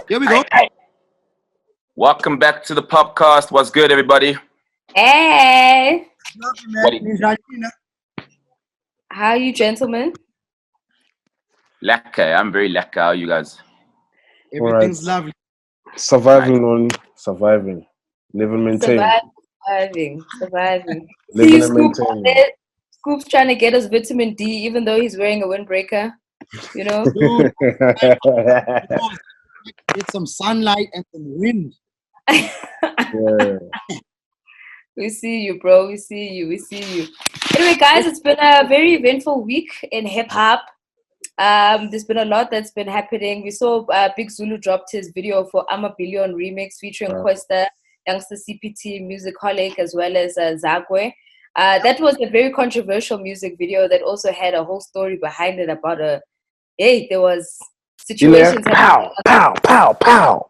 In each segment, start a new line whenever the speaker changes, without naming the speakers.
Here we go.
Welcome back to the POPcast. What's good, everybody?
Hey.
Man.
How are you, gentlemen?
Lekker. I'm very lekker. How are you guys?
Everything's lovely.
Surviving on surviving. Living maintain.
Surviving.
Living
See,
and maintaining.
Scoop's trying to get us vitamin D, even though he's wearing a windbreaker. You know?
Dude, get some sunlight and some wind.
Yeah.
We see you, bro. We see you. Anyway, guys, it's been a very eventful week in hip-hop. There's been a lot that's been happening. We saw Big Zulu dropped his video for AmaMillion remix featuring Questa, Youngster CPT, Musicaholic, as well as Zagwe. That was a very controversial music video that also had a whole story behind it about there was situations.
Pow, pow, pow, pow,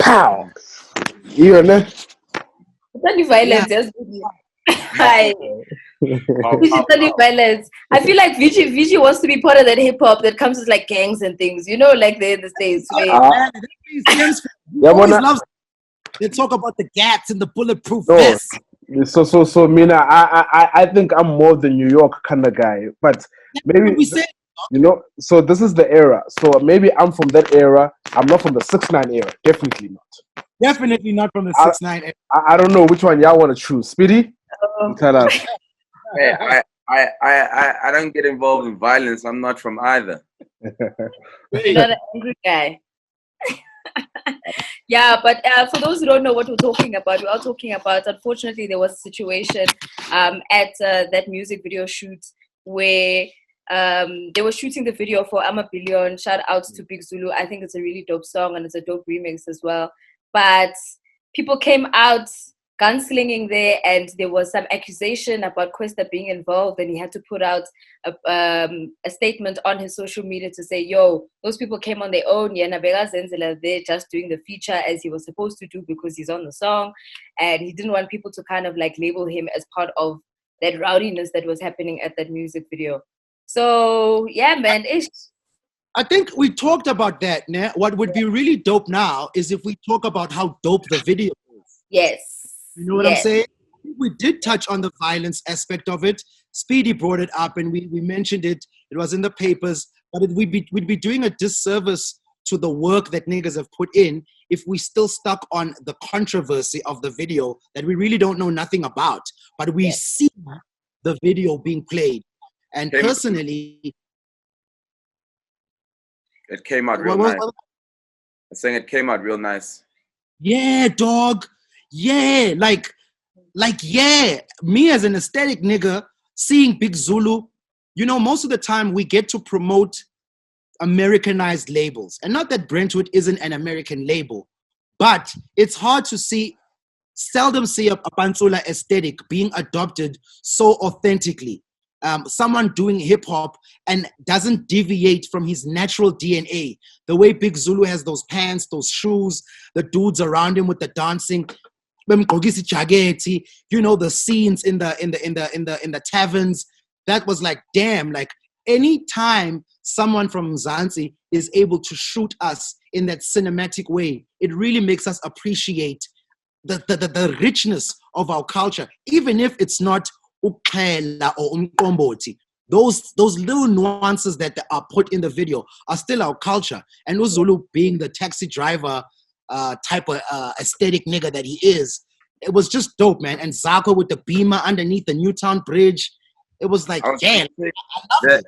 pow. You know?
It's only violence, yes. Hi. It's only violence. I feel like Vigi wants to be part of that hip hop that comes with like gangs and things, you know, like the States.
They talk about the gats and the bulletproof vest.
So Mina, I think I'm more the New York kind of guy, but maybe you know. So this is the era. So maybe I'm from that era. I'm not from the 6ix9ine era. Definitely not.
Definitely not from the 6ix9ine era.
I don't know which one y'all want to choose. Speedy, tell us.
Hey, I don't get involved in violence. I'm not from either.
You're not an angry guy. Yeah, but for those who don't know what we're talking about, we are talking about, unfortunately, there was a situation at that music video shoot where they were shooting the video for AmaMillion. Shout outs to Big Zulu. I think it's a really dope song and it's a dope remix as well. But people came out gunslinging there, and there was some accusation about Questa being involved, and he had to put out a statement on his social media to say, yo, those people came on their own. They're just doing the feature as he was supposed to do because he's on the song, and he didn't want people to kind of like label him as part of that rowdiness that was happening at that music video. So yeah, man,
I think we talked about that. Nah? What would be really dope now is if we talk about how dope the video is.
Yes.
You know what I'm saying? We did touch on the violence aspect of it. Speedy brought it up and we mentioned it. It was in the papers. But we'd be doing a disservice to the work that niggas have put in if we still stuck on the controversy of the video that we really don't know nothing about. But we see the video being played. And personally...
It came out real nice. I'm saying it came out real nice.
Yeah, dog. Yeah, like, yeah. Me as an aesthetic nigga, seeing Big Zulu, you know, most of the time we get to promote Americanized labels. And not that Brentwood isn't an American label, but it's hard to seldom see a Pantsula aesthetic being adopted so authentically. Someone doing hip-hop and doesn't deviate from his natural DNA. The way Big Zulu has those pants, those shoes, the dudes around him with the dancing, you know, the scenes in the taverns. That was like, damn, like any time someone from Mzansi is able to shoot us in that cinematic way, it really makes us appreciate the richness of our culture, even if it's not uphela or umqombothi. Those little nuances that are put in the video are still our culture. And Zulu being the taxi driver type of aesthetic nigga that he is, it was just dope, man. And Zako with the beamer underneath the Newtown Bridge, it was like, damn, I love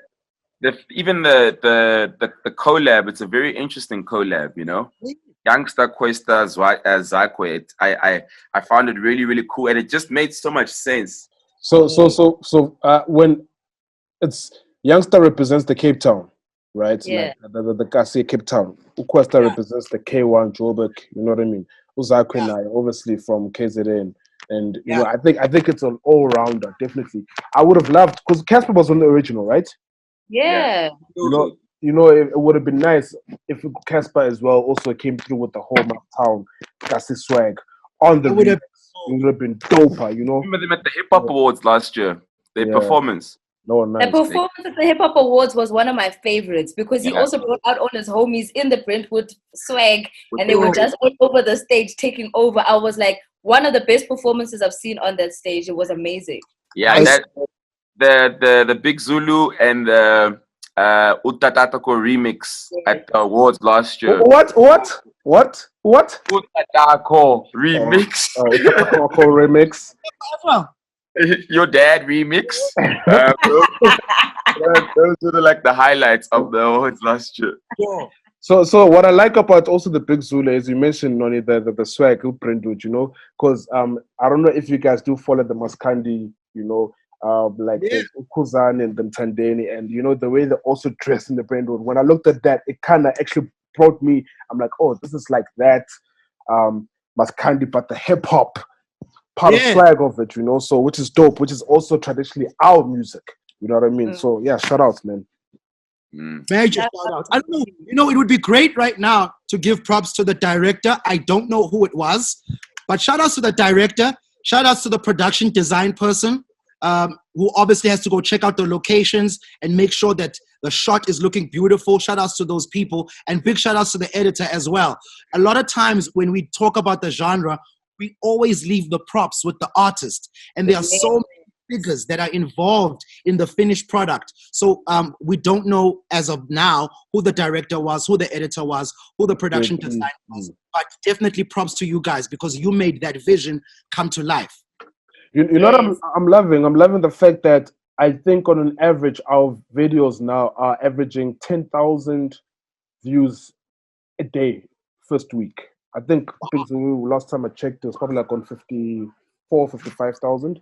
it.
Even the collab, it's a very interesting collab, you know. Youngster Questa Zakwe, I found it really, really cool, and it just made so much sense.
So when it's Youngster represents the Cape Town, right?
Yeah.
Like the Kasi Cape Town. Questa represents the K1 Joburg. You know what I mean? Uzakwe and I, obviously from KZN, and you know, I think it's an all rounder. Definitely, I would have loved because Casper was on the original, right?
Yeah.
You know, it would have been nice if Casper as well also came through with the whole Town Kasi swag on the remix. It would have been doper, you know.
Remember them at the Hip Hop Awards last year? Their performance.
No, nice.
The performance at the Hip Hop Awards was one of my favorites because he also brought out all his homies in the Brentwood swag, and they were just all over the stage taking over. I was like, one of the best performances I've seen on that stage. It was amazing.
Yeah, the Big Zulu and the Utatatako remix at the awards last year.
What?
Utatako remix.
Utatako remix.
Your dad remix. Those were like the highlights of the awards last year.
So what I like about also the Big Zulu is you mentioned Noni the swag Brentwood, you know, because I don't know if you guys do follow the Maskandi, you know, the Ukuzan and the Mtandeni, and you know the way they also dress in the Brentwood. When I looked at that, it kind of actually brought me. I'm like, oh, this is like that Maskandi, but the hip hop part of swag of it, you know. So which is dope, which is also traditionally our music. You know what I mean? So yeah, shout outs, man.
Major shout outs. I don't know. You know, it would be great right now to give props to the director. I don't know who it was, but shout outs to the director. Shout outs to the production design person, who obviously has to go check out the locations and make sure that the shot is looking beautiful. Shout outs to those people, and big shout outs to the editor as well. A lot of times when we talk about the genre, we always leave the props with the artist, and there are so many figures that are involved in the finished product. So we don't know as of now who the director was, who the editor was, who the production designer was, but definitely props to you guys because you made that vision come to life.
You know what I'm loving the fact that I think on an average our videos now are averaging 10,000 views a day first week. I think last time I checked it was probably like on 55,000.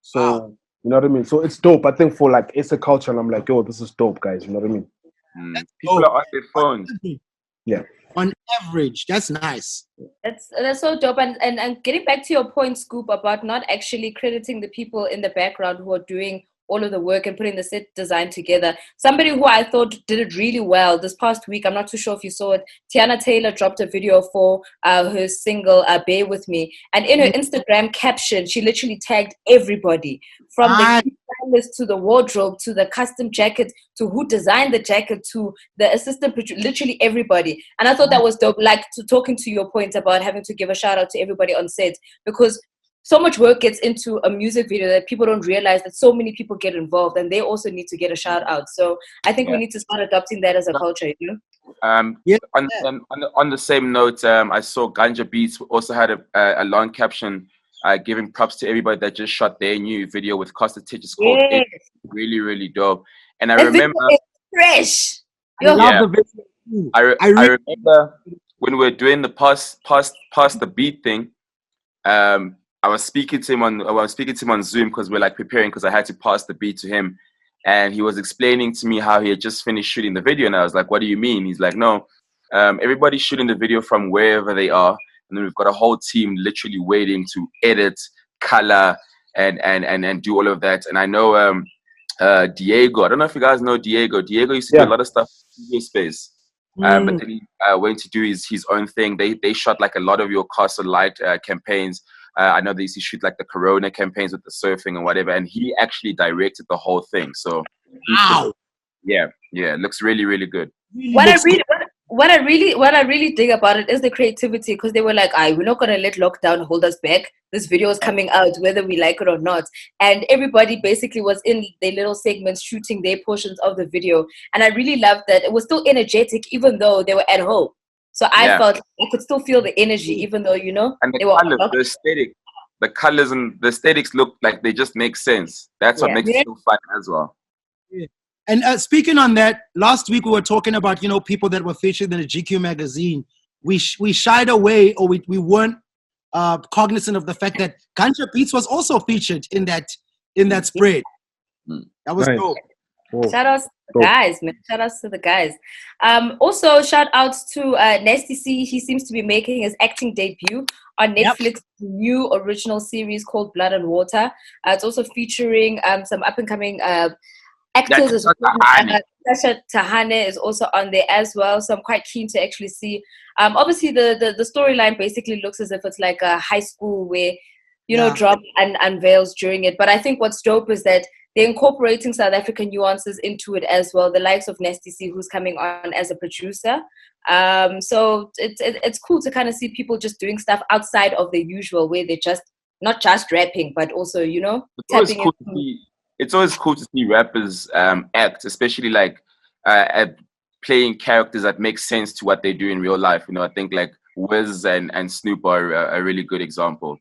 So you know what I mean? So it's dope. I think for like it's a culture and I'm like, yo, this is dope, guys. You know what I mean?
People are on their phones.
Yeah.
On average, that's nice.
That's so dope. And getting back to your point, Scoop, about not actually crediting the people in the background who are doing all of the work and putting the set design together. Somebody who I thought did it really well this past week, I'm not too sure if you saw it, Tiana Taylor dropped a video for her single, Bear With Me. And in her Instagram caption, she literally tagged everybody from the stylist to the wardrobe, to the custom jacket, to who designed the jacket, to the assistant producer, literally everybody. And I thought that was dope, like talking to your point about having to give a shout out to everybody on set, because so much work gets into a music video that people don't realize that so many people get involved and they also need to get a shout out. So I think we need to start adopting that as a culture, you know?
On the same note, I saw Ganja Beats also had a long caption giving props to everybody that just shot their new video with Costa Titch. It's called really, really dope. And I remember
fresh.
I remember when we were doing the pass the beat thing. I was speaking to him on Zoom because we're like preparing because I had to pass the beat to him, and he was explaining to me how he had just finished shooting the video, and I was like, "What do you mean?" He's like, "No, everybody's shooting the video from wherever they are, and then we've got a whole team literally waiting to edit, color, and do all of that." And I know Diego. I don't know if you guys know Diego. Diego used to do a lot of stuff in Studio Space. But then he went to do his own thing. They shot like a lot of your Castle Light campaigns. I know they used to shoot like the Corona campaigns with the surfing and whatever, and he actually directed the whole thing. So, it looks really, really good.
What I really dig about it is the creativity, because they were like, we're not gonna let lockdown hold us back. This video is coming out whether we like it or not, and everybody basically was in their little segments shooting their portions of the video, and I really loved that it was still energetic even though they were at home. So I felt I could still feel the energy, even though, you know,
and the colors and the aesthetics look like they just make sense. That's what makes it so fun as well.
Yeah. And speaking on that, last week we were talking about, you know, people that were featured in the GQ magazine. We shied away, or we weren't cognizant of the fact that Ganja Beats was also featured in that spread. That was dope.
Whoa.
Shout outs to the guys, man. Shout outs to the guys. Also, shout outs to Nasty C. He seems to be making his acting debut on Netflix new original series called Blood and Water. It's also featuring some up and coming actors as well. Sasha Tahane is also on there as well. So I'm quite keen to actually see. Obviously, the storyline basically looks as if it's like a high school where, you know, drama and unveils during it. But I think what's dope is that they're incorporating South African nuances into it as well. The likes of Nasty C, who's coming on as a producer. So it's cool to kind of see people just doing stuff outside of the usual, where they're just not just rapping, but also, you know, tapping into.
It's always cool to see rappers act, especially like at playing characters that make sense to what they do in real life. You know, I think like Wiz and Snoop are a really good example.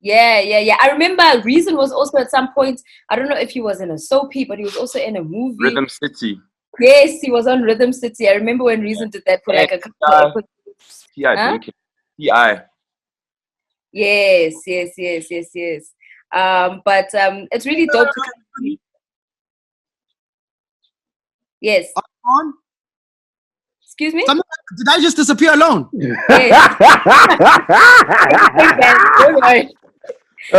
Yeah. I remember Reason was also at some point, I don't know if he was in a soapy, but he was also in a movie.
Rhythm City.
Yes, he was on Rhythm City. I remember when Reason did that for like a couple of episodes.
T.I.
Yes. But it's really dope to see. Yes.
On?
Excuse me?
Did I just disappear alone?
Yes.
Who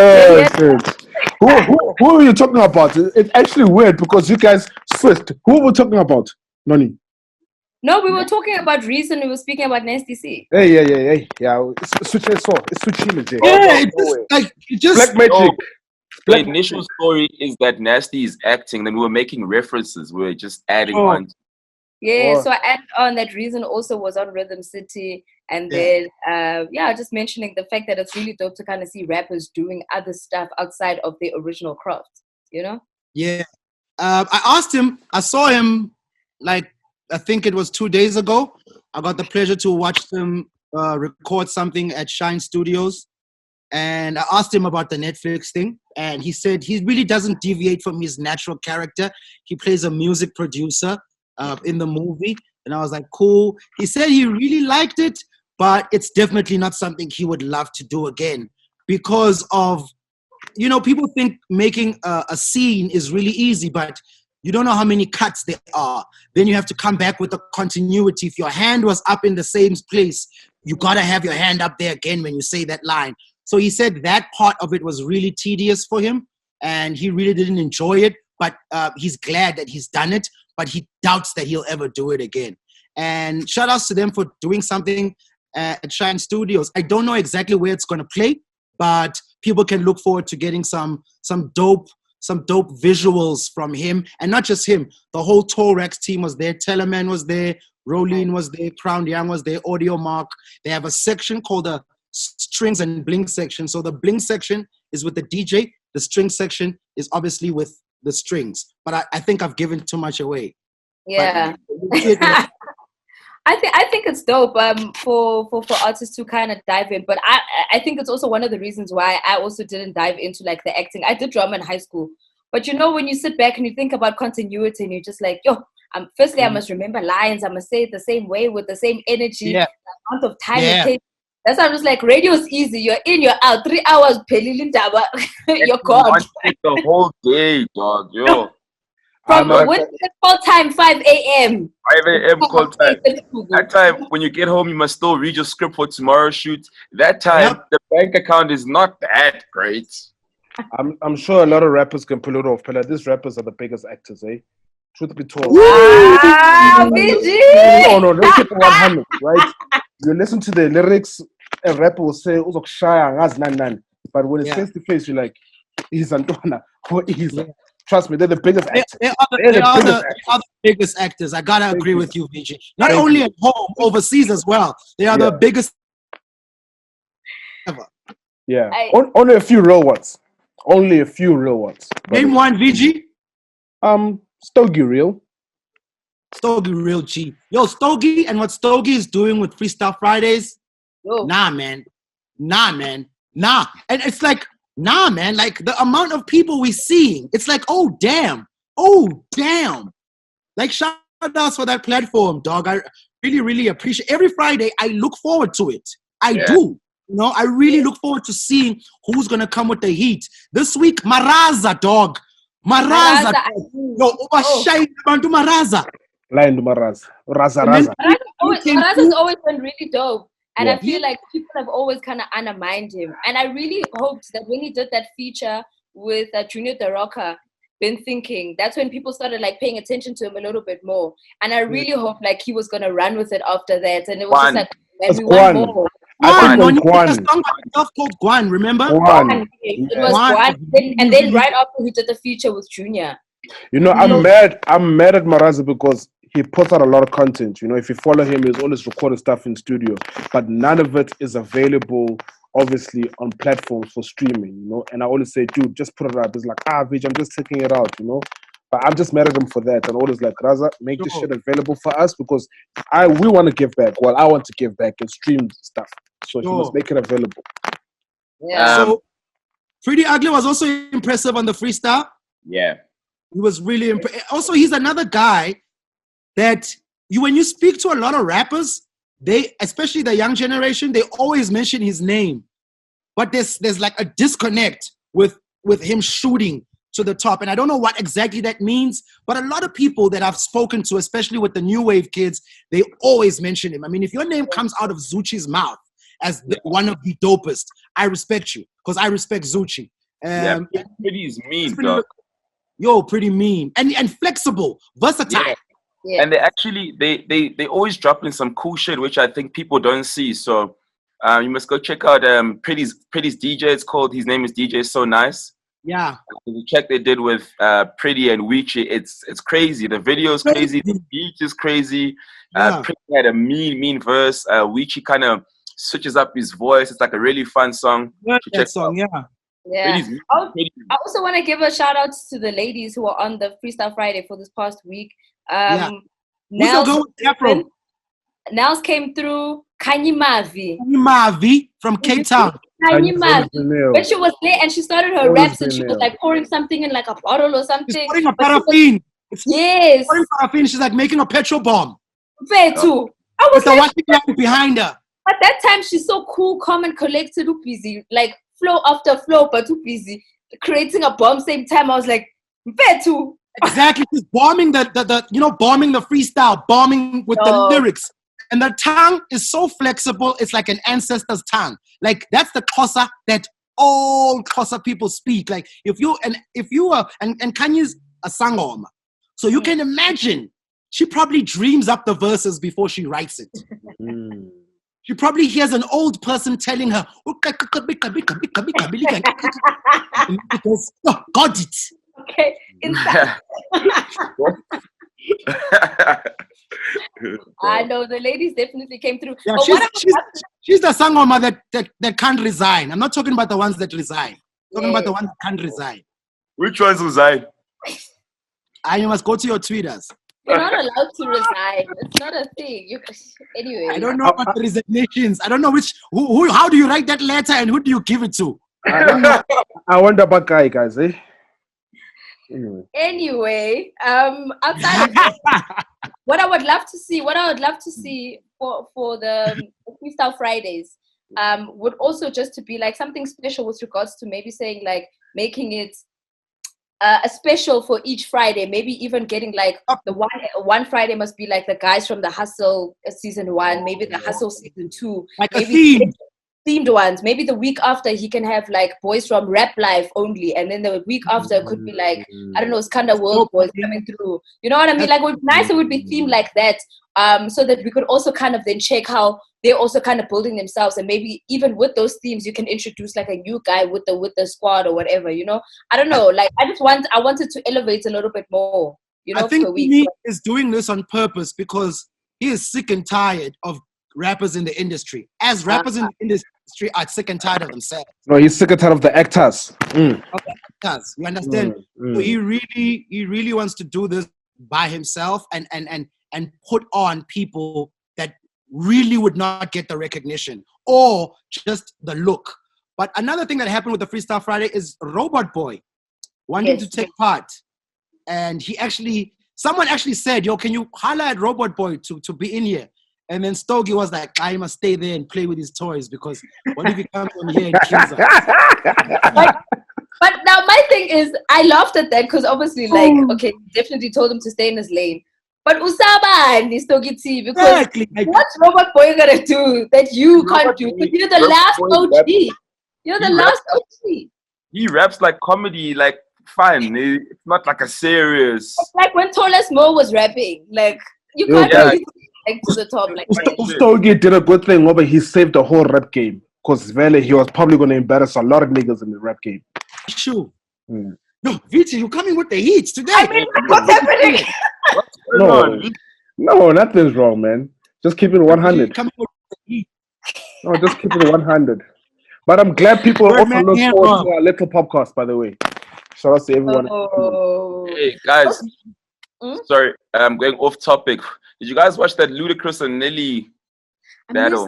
are you talking about? It's actually weird because you guys switched. Who were we talking about, Noni?
No, we were talking about Reason. We were speaking about Nasty C.
Hey. Yeah. It's switching.
Yeah, it just
Black Magic.
The initial story is that Nasty is acting, then we were making references. We were just adding on.
Yeah, so I added on that Reason also was on Rhythm City. And then, just mentioning the fact that it's really dope to kind of see rappers doing other stuff outside of their original craft, you know?
Yeah. I asked him, I saw him, like, I think it was 2 days ago. I got the pleasure to watch them record something at Shine Studios. And I asked him about the Netflix thing. And he said he really doesn't deviate from his natural character. He plays a music producer in the movie. And I was like, cool. He said he really liked it, but it's definitely not something he would love to do again because of, you know, people think making a scene is really easy, but you don't know how many cuts there are. Then you have to come back with the continuity. If your hand was up in the same place, you got to have your hand up there again when you say that line. So he said that part of it was really tedious for him and he really didn't enjoy it, but he's glad that he's done it, but he doubts that he'll ever do it again. And shout outs to them for doing something at Shine Studios. I don't know exactly where it's going to play, but people can look forward to getting some dope visuals from him. And not just him, the whole Torex team was there. Teleman was there. Rolene was there. Crown Young was there. Audio Mark. They have a section called the strings and bling section. So the bling section is with the DJ. The string section is obviously with the strings. But I think I've given too much away.
Yeah. I think it's dope for artists to kind of dive in, but I think it's also one of the reasons why I also didn't dive into like the acting. I did drama in high school, but you know when you sit back and you think about continuity and you're just like, firstly I must remember lines, I must say it the same way with the same energy, the amount of time it takes. That's why I'm just like, radio's easy. You're in, you're out. 3 hours, you're gone.
The whole day, dog. Yo.
From when call time 5 a.m.
5 a.m. call time. That time, when you get home, you must still read your script for tomorrow's shoot. That time, the bank account is not that great.
I'm sure a lot of rappers can pull it off. But these rappers are the biggest actors, eh? Truth be told.
Wow, BG!
No, let's keep it 100, right? You listen to the lyrics, a rapper will say, but when it's face to face, you're like, he's Antwana. What is it? Trust me, they're the biggest actors. They are the
biggest actors. I gotta agree with you, VG. Not only at home, overseas as well. They are the biggest ever.
Yeah. Only a few real ones.
Name one, VG.
Stogie Real.
Stogie Real G. Yo, Stogie and what Stogie is doing with Freestyle Fridays. Nah, man. And it's like, nah, man, like the amount of people we're seeing, it's like, oh, damn. Like, shout outs for that platform, dog. I really, really appreciate every Friday. I look forward to it. I do. You know, I really look forward to seeing who's going to come with the heat. This week, Maraza, dog. Maraza. Yo, Maraza.
Line to Maraza. Raza.
Maraza's always been really dope. And I feel like people have always kind of undermined him. And I really hoped that when he did that feature with Junior the Rocker, Been Thinking, that's when people started like paying attention to him a little bit more. And I really hoped like he was going to run with it after that. And it was just like, we want more.
Guan,
was
he did a
Guan.
song by himself called Guan, remember?
Guan.
It was
Guan.
Guan. And then right after he did the feature with Junior.
You know, I'm mad at Maraza because he puts out a lot of content. You know, if you follow him, he's always recording stuff in studio, but none of it is available, obviously, on platforms for streaming. You know, and I always say, dude, just put it out. It's like, Vij, I'm just taking it out. You know, but I'm just mad at him for that. And always like, Raza, make this shit available for us because we want to give back. Well, I want to give back and stream stuff, so he must make it available.
Yeah.
So Pretty Ugly was also impressive on the freestyle.
Yeah.
He was really impressive. Also, he's another guy that when you speak to a lot of rappers, they, especially the young generation, they always mention his name. But there's like a disconnect with him shooting to the top. And I don't know what exactly that means, but a lot of people that I've spoken to, especially with the new wave kids, they always mention him. I mean, if your name comes out of Zuchi's mouth as one of the dopest, I respect you because I respect Zuchi.
Pretty is mean, bro.
Pretty mean and flexible, versatile.
Yeah.
And they actually they always drop in some cool shit which I think people don't see. So you must go check out Pretty's DJ. It's called, his name is DJ So Nice.
Yeah.
The check they did with Pretty and Weechi, it's crazy. The video is crazy. The beat is crazy. Pretty had a mean verse. Weechi kind of switches up his voice. It's like a really fun song.
That song,
Yeah. I also want to give a shout out to the ladies who are on the Freestyle Friday for this past week. Nels came through. Kanyimavi
from Cape Town.
Kanyimavi. When she was there and she started her raps and she was like pouring something in like a bottle or something.
She's pouring a paraffin.
Yes.
Pouring paraffin. She's like making a petrol bomb.
Fair too. I was
like, one behind her.
At that time, she's so cool, calm, and collected, too busy. Like, flow after flow, but too busy. Creating a bomb same time. I was like, fair too.
Exactly. She's bombing bombing the freestyle, bombing with the lyrics. And the tongue is so flexible, it's like an ancestor's tongue. Like, that's the Xhosa that all Xhosa people speak. Like, if you are, and Kanye's a sangoma. So you can imagine, she probably dreams up the verses before she writes it. She probably hears an old person telling her, got it.
Okay. I know the ladies definitely came through.
Yeah, she's the sangoma that can't resign. I'm not talking about the ones that resign. I'm talking about the ones that can't resign.
Which ones resign?
And you must go to your tweeters.
You're not allowed to resign. It's not a thing. Anyway.
I don't know about the resignations. I don't know who. How do you write that letter and who do you give it to?
I wonder about guys, eh?
Anyway, outside of what I would love to see for the Freestyle Fridays, would also just to be like something special with regards to maybe saying like making it a special for each Friday, maybe even getting like the one Friday must be like the guys from the Hustle season 1, maybe the Hustle season 2,
like
maybe themed ones. Maybe the week after he can have like boys from Rap Life only, and then the week after it could be like, I don't know, Skanda World boys coming through. You know what I mean? Like, it would be nice. It would be themed like that, so that we could also kind of then check how they're also kind of building themselves, and maybe even with those themes, you can introduce like a new guy with the squad or whatever. You know, I don't know. Like, I wanted to elevate a little bit more. You know,
I think he is doing this on purpose because he is sick and tired of rappers in the industry. As rappers in the industry are sick and tired of themselves.
No, he's sick and tired of the actors.
Of the actors, you understand? So he really wants to do this by himself and put on people that really would not get the recognition or just the look. But another thing that happened with the Freestyle Friday is Robot Boy wanting to take part. And someone actually said, yo, can you holler at Robot Boy to be in here? And then Stogie was like, I must stay there and play with his toys because what if he comes on here and kills us?
But now my thing is, I laughed at that because obviously, like, okay, definitely told him to stay in his lane. But Usaba and Stogie T, because what's Robot Boy gonna do that you can't do? Because you're the last OG. You're the last OG.
He raps like comedy, like fun. It's not like a serious.
It's like when Toles Mo was rapping. Like, you can't do like to the top. Like
Stogie did a good thing over. He saved the whole rap game because Vele, he was probably going to embarrass a lot of niggas in the rap game.
Sure. No, Viti, you're coming with the heat today.
I mean, what's happening?
What's going on?
No, nothing's wrong, man. Just keep it 100.
Coming with the heat.
No, just keep it 100. But I'm glad people also look forward to our little podcast, by the way. Shout out to everyone.
Hey, guys. Sorry, I'm going off topic. Did you guys watch that Ludacris and Nelly battle?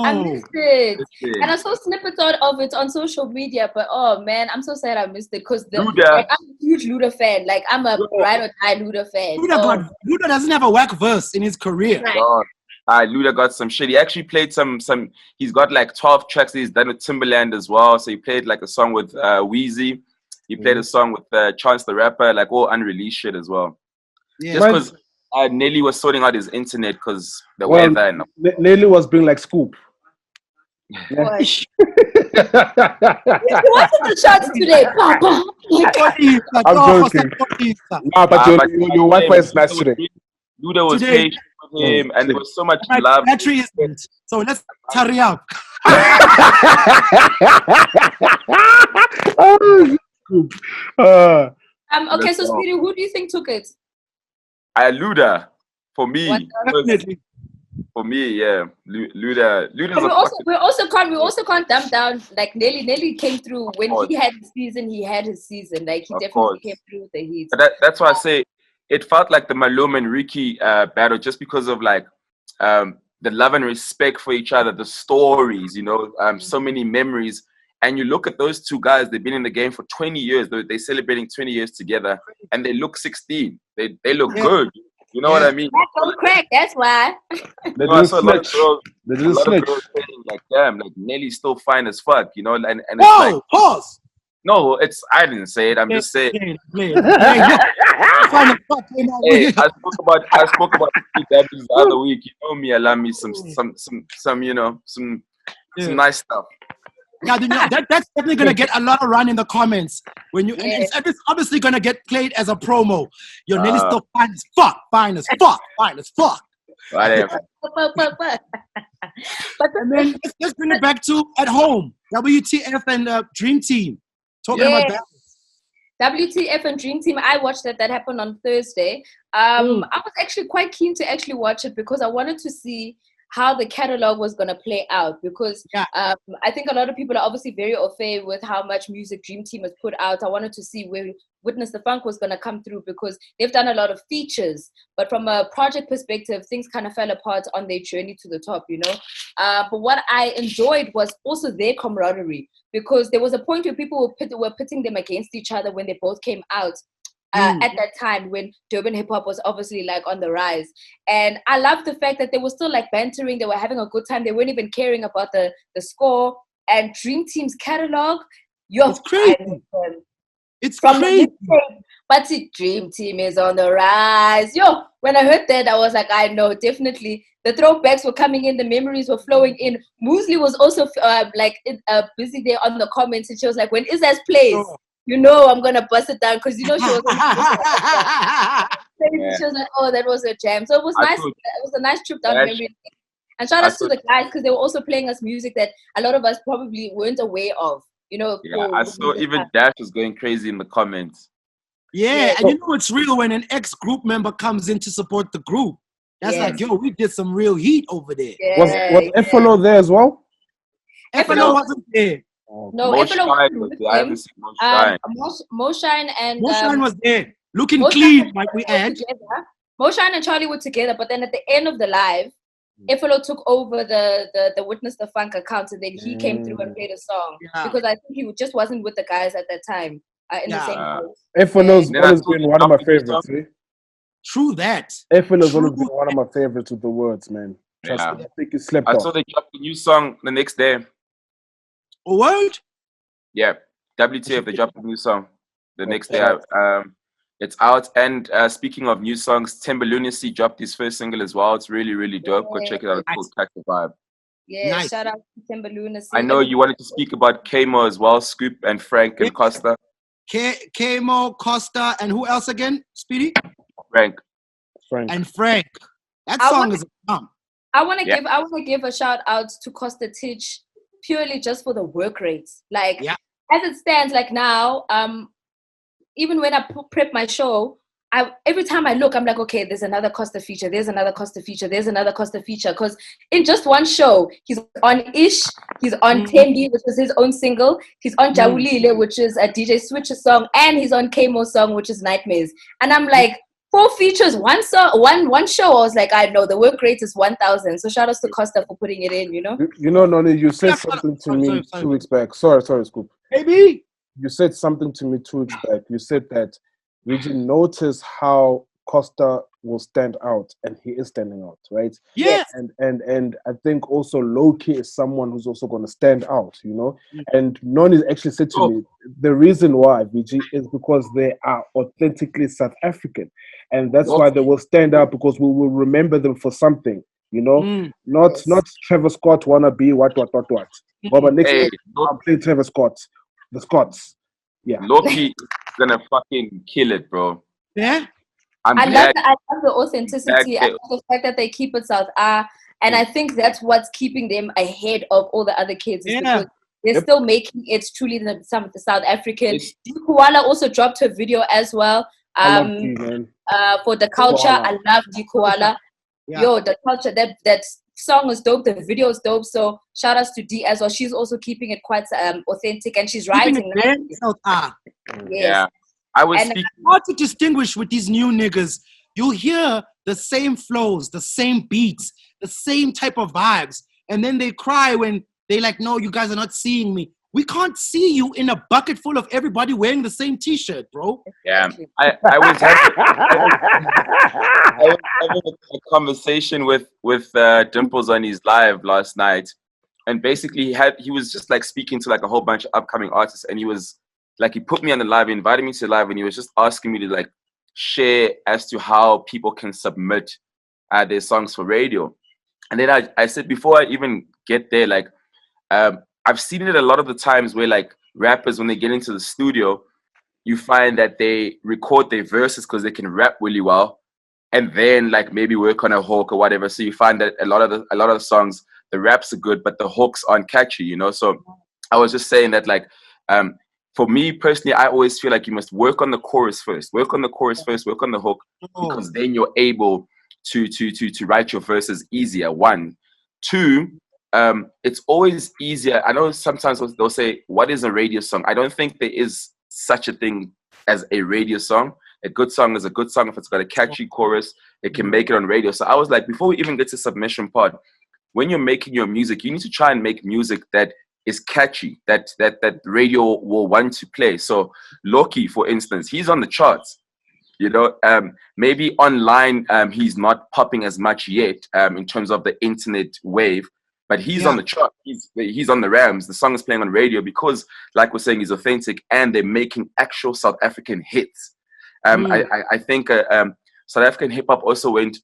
I missed it. And I saw snippets of it on social media, but oh man, I'm so sad I missed it because I'm a huge Luda fan. Like I'm a ride or die Luda fan.
Luda doesn't have a whack verse in his career.
Right.
Luda got some shit. He actually played some. He's got like 12 tracks that he's done with Timbaland as well. So he played like a song with Weezy. He played a song with Chance the Rapper, like all unreleased shit as well. Yeah. Just because Nelly was sorting out his internet because the weather.
Nelly was being like Scoop.
Yeah. He wanted the shots today, Papa.
I'm joking. But your Wi-Fi is nice today.
Luda was patient with him, and there was so much love.
Battery isn't. So let's hurry up.
Okay, so Speedy, who do you think took it?
Luda, for me.
Definitely.
For me, yeah, Luda.
We also can't dump down like Nelly came through when he had his season. He had his season. Like he definitely came through with the heat.
But that's why I say it felt like the Malone and Ricky battle, just because of like the love and respect for each other, the stories, so many memories. And you look at those two guys; they've been in the game for 20 years. They're celebrating 20 years together, and they look 16. They look good. You know what I mean?
That don't crack. That's why.
I saw a lot of girls saying like, "Damn, like Nelly's still fine as fuck," and it's like,
pause.
No, I didn't say it. I'm just saying.
Hey,
I spoke about the other week. You know me, allow me some nice stuff.
Yeah, that's definitely gonna get a lot of run in the comments when you. And it's obviously gonna get played as a promo. Your Nelly's still fine as fuck, fine as fuck.
Whatever.
And then let's bring it back to at home. WTF and Dream Team talking about that.
WTF and Dream Team. I watched that happened on Thursday. I was actually quite keen to actually watch it because I wanted to see how the catalog was going to play out because I think a lot of people are obviously very au fait with how much music Dream Team has put out. I wanted to see where Witness the Funk was going to come through because they've done a lot of features, but from a project perspective, things kind of fell apart on their journey to the top, But what I enjoyed was also their camaraderie because there was a point where people were pitting them against each other when they both came out. At that time when Durban hip hop was obviously like on the rise. And I loved the fact that they were still like bantering, they were having a good time, they weren't even caring about the score. And Dream Team's catalog,
it's crazy. It's crazy.
But see, Dream Team is on the rise. When I heard that, I was like, I know, definitely. The throwbacks were coming in, the memories were flowing in. Muesli was also busy there on the comments, and she was like, when Izaz plays, I'm gonna bust it down because she was. She was like, "Oh, that was a jam." So it was nice. It was a nice trip down memory lane. And shout out to the guys because they were also playing us music that a lot of us probably weren't aware of. Yeah,
I saw even Dash was going crazy in the comments.
Yeah, and it's real when an ex-group member comes in to support the group. That's like, we did some real heat over there.
Was Efolo there as well?
Efolo wasn't there.
No,
Moshine
and
Moshine was there, looking clean, like we had.
Moshine and Charlie were together, but then at the end of the live, Efolo took over the Witness the Funk account, and then he came through and played a song because I think he just wasn't with the guys at that time in the same place.
Efolo's always been one of my favorites.
True that.
Efolo's always been one of my favorites with the words, man. Trust me, I think he slept off.
I saw they dropped a new song the next day.
A word?
Yeah, WTF, they dropped a new song the next day. It's out. And speaking of new songs, Timber Lunacy dropped his first single as well. It's really, really dope. Go check it out. It's called Catch the Vibe.
Yeah, shout out to Timber Lunacy.
I know you wanted to speak about Cosmo as well, Scoop and Frank and Costa.
Cosmo, Costa, and who else again? Speedy?
Frank.
And Frank. That song is a bomb.
I want to give a shout out to Costa Titch purely just for the work rates. Like as it stands, like now, even when I prep my show, every time I look, I'm like, okay, there's another Costa feature, there's another Costa feature, there's another Costa feature. Because in just one show, he's on Ish, he's on Tembi, which is his own single, he's on Jawulile, which is a DJ Switcher song, and he's on Kmo song, which is Nightmares. And I'm like, 4 features, one song, one show. I was like, I know the work rate is 1,000. So shout out to Costa for putting it in, you know?
You know, Noni, you said something to me 2 weeks back. Sorry, Scoop.
Baby!
You said something to me 2 weeks back. You said that we didn't notice how Costa will stand out, and he is standing out, right?
Yeah.
And I think also Loki is someone who's also going to stand out, you know. And Noni actually said to me, the reason why VG is because they are authentically South African, and that's why they will stand out, because we will remember them for something, you know. Not Trevor Scott wannabe what. But next week I'll play Trevor Scott, the Scots. Yeah,
Loki is gonna fucking kill it, bro.
Yeah.
I love the authenticity. I love the fact that they keep it South and I think that's what's keeping them ahead of all the other kids. Because they're still making it truly the South African. Koala also dropped her video as well. For the culture, I love the Koala. Yo, the culture, that song is dope. The video is dope. So shout outs to D as well. She's also keeping it quite authentic, and she's writing.
Yeah. I was
hard to distinguish with these new niggas. You'll hear the same flows, the same beats, the same type of vibes. And then they cry when they like, no, you guys are not seeing me. We can't see you in a bucket full of everybody wearing the same t-shirt, bro.
Yeah. I was having a conversation with Dimples on his live last night. And basically he was just like speaking to like a whole bunch of upcoming artists, and he was like, he put me on the live, he invited me to the live, and he was just asking me to like share as to how people can submit their songs for radio. And then I said, before I even get there, like, I've seen it a lot of the times where like rappers, when they get into the studio, you find that they record their verses because they can rap really well, and then like maybe work on a hook or whatever. So you find that a lot of the songs, the raps are good, but the hooks aren't catchy, you know? So I was just saying that like, for me personally, I always feel like you must work on the chorus first. Work on the chorus first, work on the hook, because then you're able to write your verses easier. 1. 2, it's always easier. I know sometimes they'll say, what is a radio song? I don't think there is such a thing as a radio song. A good song is a good song if it's got a catchy chorus. It can make it on radio. So I was like, before we even get to submission part, when you're making your music, you need to try and make music that is catchy, that radio will want to play. So Loki, for instance, he's on the charts. You know, maybe online he's not popping as much yet in terms of the internet wave, but he's on the chart. He's on the Rams. The song is playing on radio because, like we're saying, he's authentic, and they're making actual South African hits. I think South African hip hop also went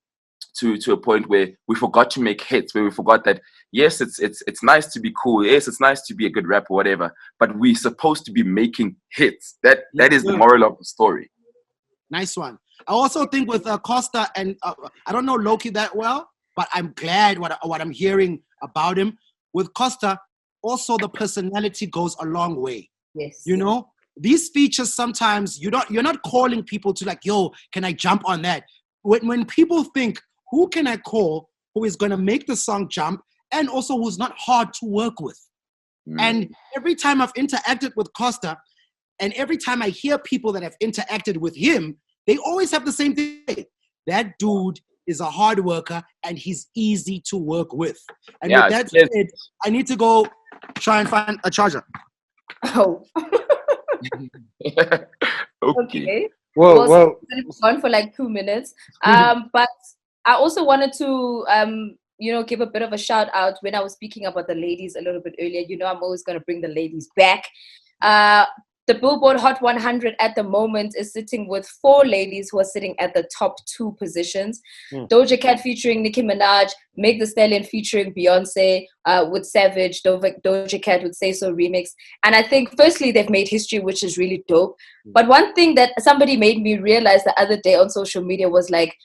to a point where we forgot to make hits, where we forgot that yes, it's nice to be cool, yes, it's nice to be a good rapper, whatever, but we're supposed to be making hits. That is the moral of the story.
Nice one. I also think with Costa, and I don't know Loki that well, but I'm glad what I'm hearing about him. With Costa, also the personality goes a long way.
Yes.
You know, these features sometimes you're not calling people to like, yo, can I jump on that? When people think, who can I call who is going to make the song jump and also who's not hard to work with? And every time I've interacted with Costa, and every time I hear people that have interacted with him, they always have the same thing. That dude is a hard worker and he's easy to work with. And with that said, I need to go try and find a charger.
Oh.
Okay.
Well,
it's gone for like 2 minutes. But I also wanted to, give a bit of a shout out when I was speaking about the ladies a little bit earlier. You know, I'm always going to bring the ladies back. The Billboard Hot 100 at the moment is sitting with 4 ladies who are sitting at the top 2 positions. Doja Cat featuring Nicki Minaj, Meg Thee Stallion featuring Beyonce with Savage, Doja Cat with Say So Remix. And I think firstly, they've made history, which is really dope. But one thing that somebody made me realize the other day on social media was like,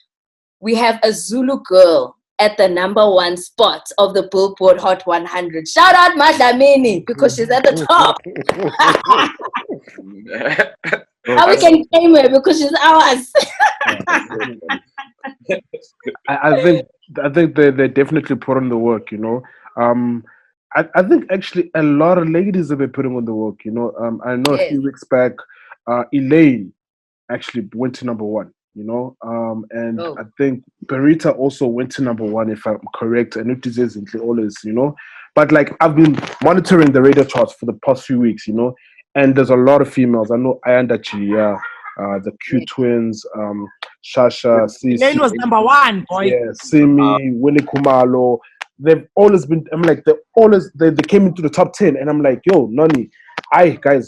we have a Zulu girl at the #1 spot of the Billboard Hot 100. Shout out Makhathini because she's at the top. Now we can claim her because she's ours.
I think they definitely put on the work, you know. I think actually a lot of ladies have been putting on the work, you know. I know a few weeks back, Elaine actually went to #1, you know. And I think Berita also went to #1, if I'm correct, and it is always, you know. But like I've been monitoring the radio charts for the past few weeks, you know, and there's a lot of females. I know Ayanda Chia, the Q Twins, Shasha, Cece.
Elaine was #1, boy.
Yeah, Simi, Winnie Kumalo. They've always been. I'm like, they came into the top 10, and I'm like, yo, Noni, guys,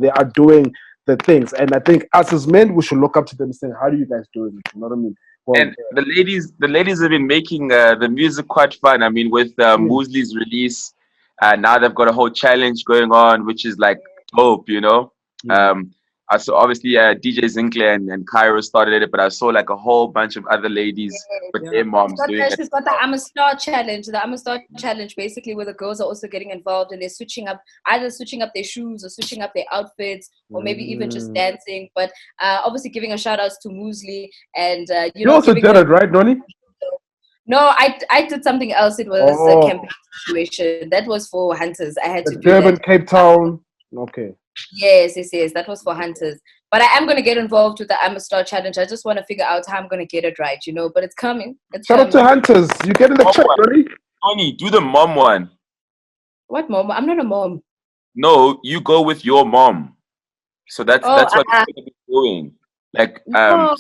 they are doing the things, and I think us as men, we should look up to them and say, how do you guys do it? You know what I mean? Well,
and the ladies have been making the music quite fun. I mean, with Moosli's release, now they've got a whole challenge going on, which is like dope, you know. I saw obviously DJ Zinkler and Cairo started it, but I saw like a whole bunch of other ladies with their moms doing it.
She's got the I'm a Star challenge. The I'm a Star challenge, basically, where the girls are also getting involved and they're switching up their shoes or switching up their outfits, or maybe even just dancing. But obviously, giving a shout out to Moosli and
you also did it, right, Noni?
No, I did something else. It was a campaign situation. That was for Hunters. I had to do
Durban,
that.
Cape Town. Okay.
Yes. That was for Hunters. But I am going to get involved with the I'm a Star challenge. I just want to figure out how I'm going to get it right, you know. But it's coming.
Shout out to Hunters. You get in the chat, buddy.
Tony, do the mom one.
What mom? I'm not a mom.
No, you go with your mom. So that's what you're going to be doing. Like
no,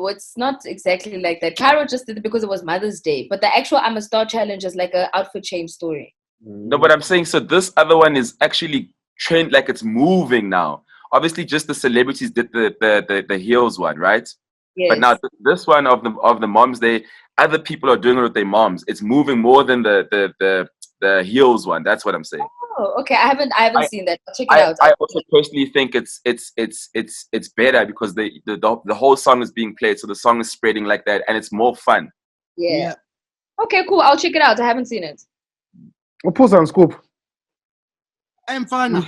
it's not exactly like that. Caro just did it because it was Mother's Day. But the actual I'm a Star challenge is like an outfit change story.
No, but I'm saying, so this other one is actually trend, like it's moving now. Obviously, just the celebrities did the heels one, right?
Yes.
But now this one of the moms, other people are doing it with their moms. It's moving more than the heels one. That's what I'm saying.
Oh, okay. I haven't seen that. I'll check it out.
I also personally think it's better because the whole song is being played, so the song is spreading like that, and it's more fun.
Yeah. Okay, cool. I'll check it out. I haven't seen it.
We'll pause on scoop.
I'm fine. I'm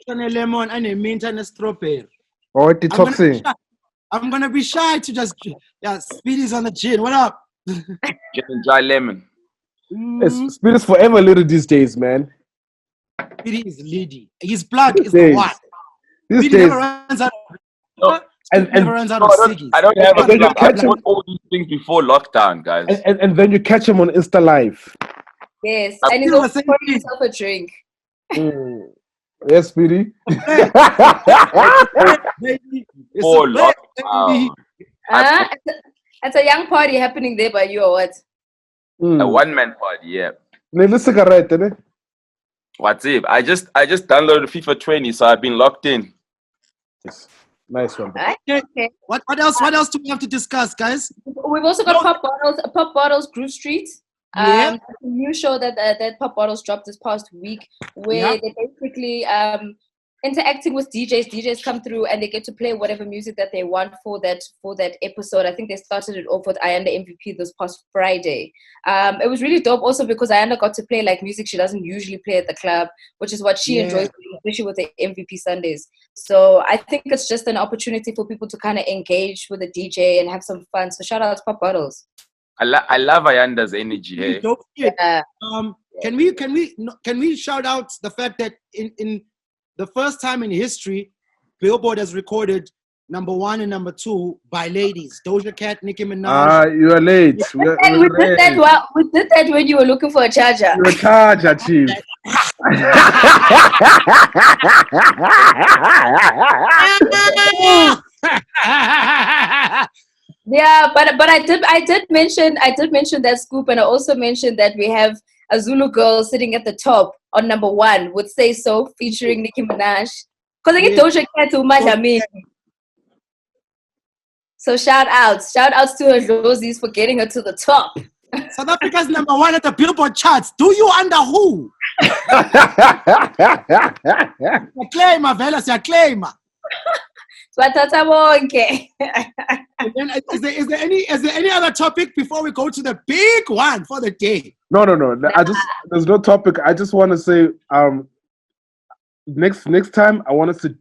lemon and a mint and a strawberry.
Oh, detoxing.
I'm gonna be shy to just Speedy's on the chin. What up?
Getting dry lemon.
Speedy's forever little these days, man.
Speedy is lady. His plug is the one.
These
Speedy
days.
never runs out.
Never
runs out of ciggies.
I don't have
then you
I
catch him.
bought all these things before lockdown, guys.
And then you catch him on Insta Live.
Yes, and he's also pouring himself a drink.
Yes, Speedy.
Before lockdown.
It's a young party happening there by you or what?
A one-man party, yeah. What's it? I just downloaded FIFA 20, so I've been locked in.
Yes. Nice one.
Okay.
What else do we have to discuss, guys?
We've also got Pop Bottles Groove Street. A new show that Pop Bottles dropped this past week, where they basically interacting with DJs. DJs come through and they get to play whatever music that they want for that episode. I think they started it off with Ayanda MVP this past Friday. It was really dope also because Ayanda got to play like music she doesn't usually play at the club, which is what she enjoys, especially with the MVP Sundays. So I think it's just an opportunity for people to kind of engage with the DJ and have some fun. So shout out to Pop Bottles.
I love Ayanda's energy. Hey?
Can we shout out the fact that in the first time in history, Billboard has recorded #1 and #2 by ladies. Doja Cat, Nicki Minaj.
You are late.
We did that when you were looking for a charger.
You're a charger, chief.
Yeah, but I did mention that scoop, and I also mentioned that we have a Zulu girl sitting at the top on #1 with Say So featuring Nicki Minaj. Because I get Doja Cat to Makhathini. So shout outs to her Rosies for getting her to the top.
South Africa's #1 at the Billboard charts. Do you under who? Claim, Velas, claim.
Swathatha bonke.
And then, is there any other topic before we go to the big one for the day?
No. There's no topic. I just want to say, next time I want us to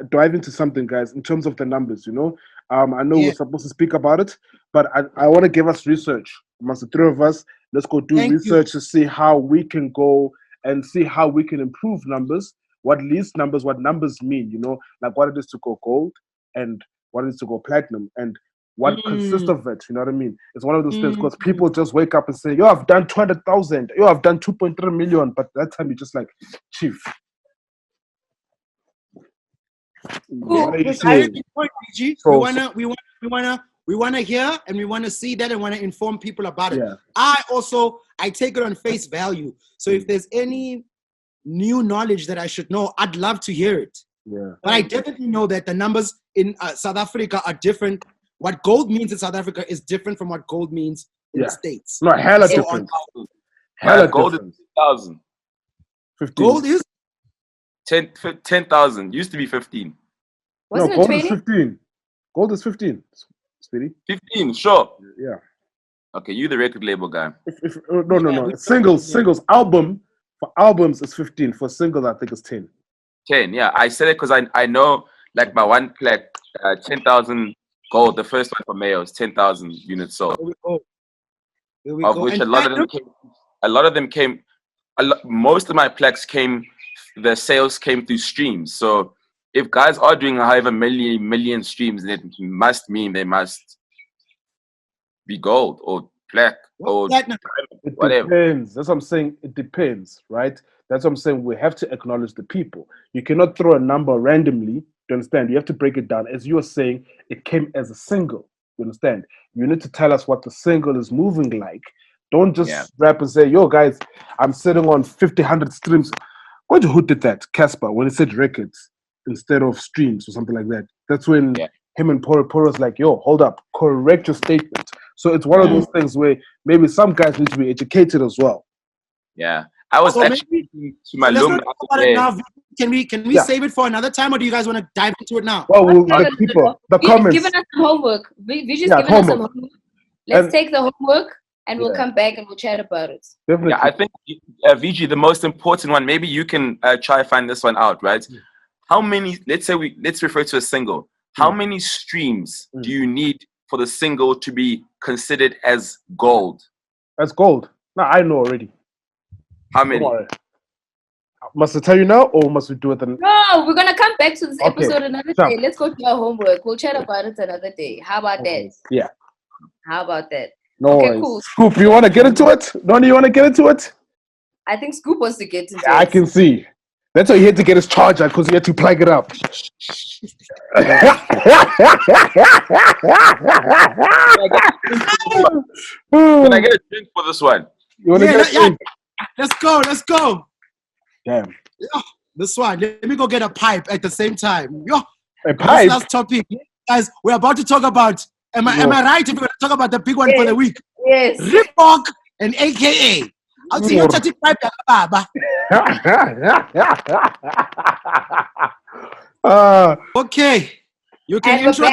dive into something, guys, in terms of the numbers. I know we're supposed to speak about it, but I want to give us research amongst the three of us. Let's go do research to see how we can go and see how we can improve numbers. What least numbers, what numbers mean, like what it is to go gold and what it is to go platinum and what consists of it, you know what I mean? It's one of those things because people just wake up and say, yo, I've done 200,000, yo, I've done 2.3 million, but that time you're just like, chief.
What are you saying? We wanna hear and we wanna see that and wanna inform people about it.
Yeah.
I take it on face value. So if there's any new knowledge that I should know, I'd love to hear it.
Yeah.
But I definitely know that the numbers in South Africa are different. What gold means in South Africa is different from what gold means in the States.
No, hella different.
Gold is 10,000.
Gold is
10,000. Used to be 15.
Wasn't
gold
it 20?
is 15. Gold is 15. Speedy.
15, sure.
Yeah.
Okay, you the record label guy.
No. Singles. Albums is 15. For singles, I think it's 10.
10, yeah. I said it because I know, like, my one plaque, 10,000 gold. The first one for Mayo is 10,000 units sold.
Here we
Of
go.
which
And
a lot of them came. Most of my plaques the sales came through streams. So if guys are doing however million streams, it must mean they must be gold or black or whatever.
Depends. That's what I'm saying. It depends, right? That's what I'm saying. We have to acknowledge the people. You cannot throw a number randomly. You understand? You have to break it down. As you were saying, it came as a single. You understand? You need to tell us what the single is moving like. Don't just rap and say, yo, guys, I'm sitting on 100 streams. Who did that? Casper, when he said records instead of streams or something like that. That's when him and Poro's like, yo, hold up, correct your statement. So it's one of those things where maybe some guys need to be educated as well.
Yeah. I was actually to my loom.
Can we save it for another time, or do you guys want to dive into it now?
Well, the comments.
Given us some homework. Vijay's given us some homework. Let's take the homework and we'll come back and we'll chat about it.
Definitely.
Yeah, I think, Vijay, the most important one, maybe you can try find this one out, right? How many, let's refer to a single. How many streams do you need for the single to be considered as gold?
As gold? No, I know already.
How many?
Must I tell you now, or must we do it?
No, we're gonna come back to this episode another day. Let's go to our homework. We'll chat about it another day. How about that?
Yeah.
How about that?
No worries.
Cool.
Scoop, you want to get into it? Donnie, you want to get into it?
I think Scoop wants to get into it.
I can see. That's why he had to get his charger, because he had to plug it up.
Can I get a drink for this one?
You want to get a drink?
Let's go.
Damn.
Yo, this one. Let me go get a pipe at the same time. Yo,
a pipe?
Last topic. Guys, we're about to talk about, am I right if we're going to talk about the big one for the week?
Yes.
Reebok and AKA. I'll see you touching pipe. Okay. You can intro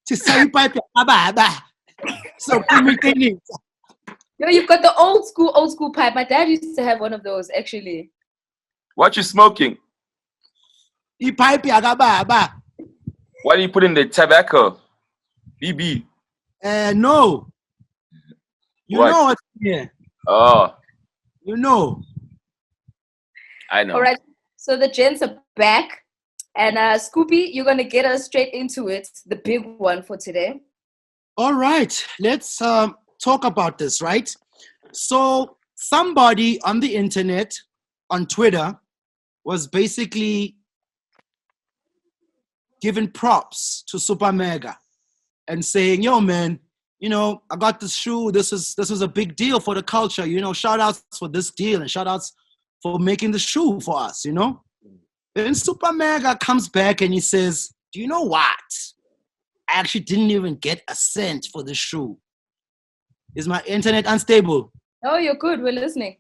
to say pipe. So,
yo, you've got the old school pipe. My dad used to have one of those, actually.
What you smoking?
Pipe.
What do you put in the tobacco? BB.
No. You know what's here.
Oh.
You know.
I know.
All right. So the gents are back. And Scoopy, you're going to get us straight into it. The big one for today.
All right. Let's talk about this, right? So somebody on the internet, on Twitter, was basically giving props to Super Mega and saying, yo, man, you know, I got this shoe. This is a big deal for the culture. You know, shout outs for this deal and shout outs for making the shoe for us, you know. Then Super Mega comes back and he says, do you know what? I actually didn't even get a cent for the shoe. Is my internet unstable?
Oh, you're good. We're listening.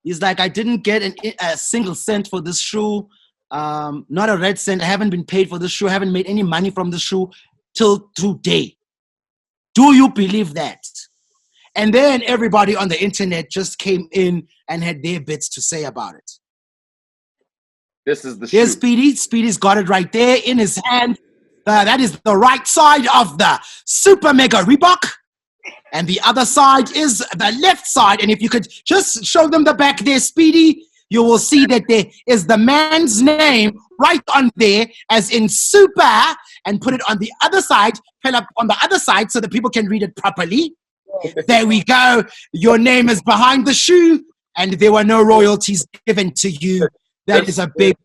He's like, I didn't get a single cent for this shoe. not a red cent. I haven't been paid for the shoe. I haven't made any money from the shoe till today. Do you believe that? And then everybody on the internet just came in and had their bits to say about it.
This is the
Here's
shoe.
Speedy. Speedy's got it right there in his hand. That is the right side of the Super Mega Reebok. And the other side is the left side. And if you could just show them the back there, Speedy, you will see that there is the man's name right on there, as in Super, and put it on the other side, fill up on the other side so that people can read it properly. There we go. Your name is behind the shoe, and there were no royalties given to you. That is a big...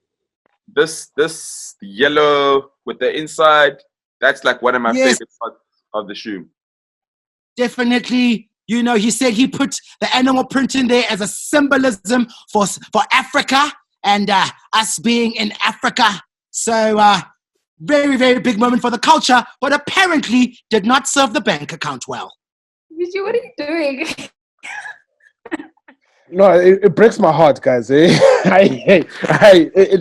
This yellow with the inside, that's like one of my favorite parts of the shoe.
Definitely. You know, he said he put the animal print in there as a symbolism for Africa and us being in Africa. So, very, very big moment for the culture, but apparently did not serve the bank account well.
Vijay, what are you doing?
No, it breaks my heart, guys. It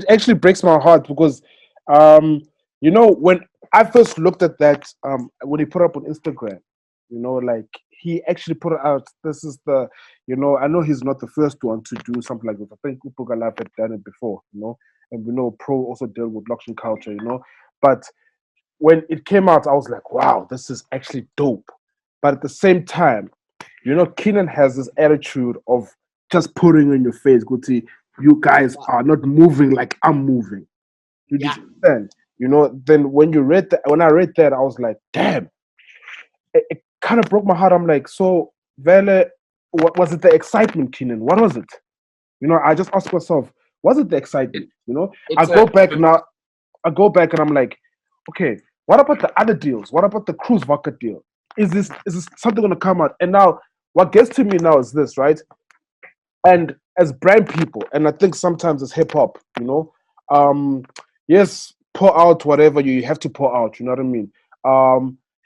actually breaks my heart because, you know, when I first looked at that, when he put up on Instagram, you know, like he actually put it out. This is the, you know, I know he's not the first one to do something like this. I think Upugalap had done it before, you know, and we know Pro also dealt with blockchain culture, you know. But when it came out, I was like, wow, this is actually dope. But at the same time, you know, Keenan has this attitude of just putting in your face, Guti, you guys are not moving like I'm moving. You understand? You know, then when I read that, I was like, damn. It kind of broke my heart. I'm like, so, Vele, what was it the excitement, Keenan? What was it? You know, I just asked myself, was it the excitement? You know, I go back and I'm like, okay, what about the other deals? What about the Cruise Vodka deal? Is this something going to come out? And now, what gets to me now is this, right? And as brand people, and I think sometimes it's hip hop, you know, yes, pour out whatever you have to pour out, you know what I mean?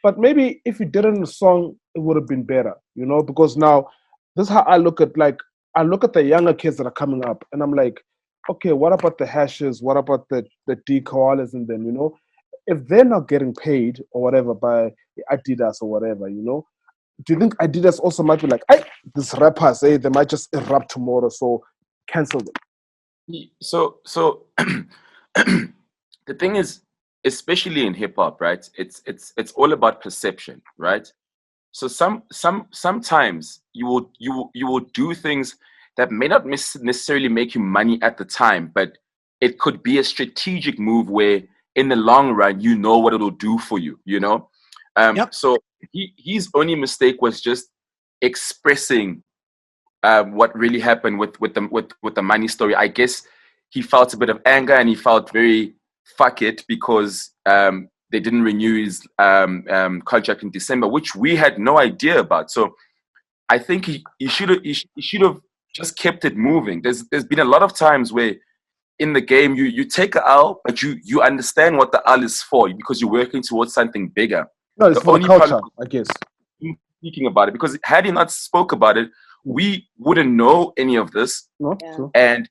But maybe if you did it in a song, it would have been better, you know, because now this is how I look at the younger kids that are coming up, and I'm like, okay, what about the hashes? What about the D-koalas and them, you know? If they're not getting paid or whatever by Adidas or whatever, you know, do you think Adidas also might be like, hey, these rappers, they might just erupt tomorrow, so cancel them?
So the thing is, especially in hip hop, right? It's all about perception, right? So sometimes you will do things that may not necessarily make you money at the time, but it could be a strategic move where in the long run you know what it'll do for you, you know. So his only mistake was just expressing what really happened with the money story. I guess he felt a bit of anger and he felt very fuck it because they didn't renew his contract in December, which we had no idea about. So I think he should have just kept it moving. There's been a lot of times where in the game you take a L, but you understand what the L is for because you're working towards something bigger.
No, it's for the culture, I guess.
Speaking about it, because had he not spoke about it, we wouldn't know any of this. And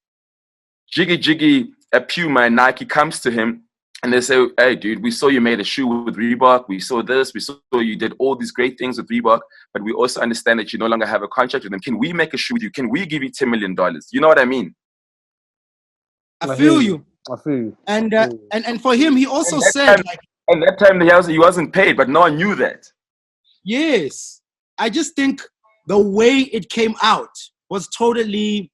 Jiggy at Puma and Nike comes to him and they say, hey dude, we saw you made a shoe with Reebok, we saw this, we saw you did all these great things with Reebok, but we also understand that you no longer have a contract with them. Can we make a shoe with you? Can we give you $10 million? You know what I mean?
I feel you. And for him, he also said
and that time he wasn't paid, but no one knew that.
Yes. I just think the way it came out was totally,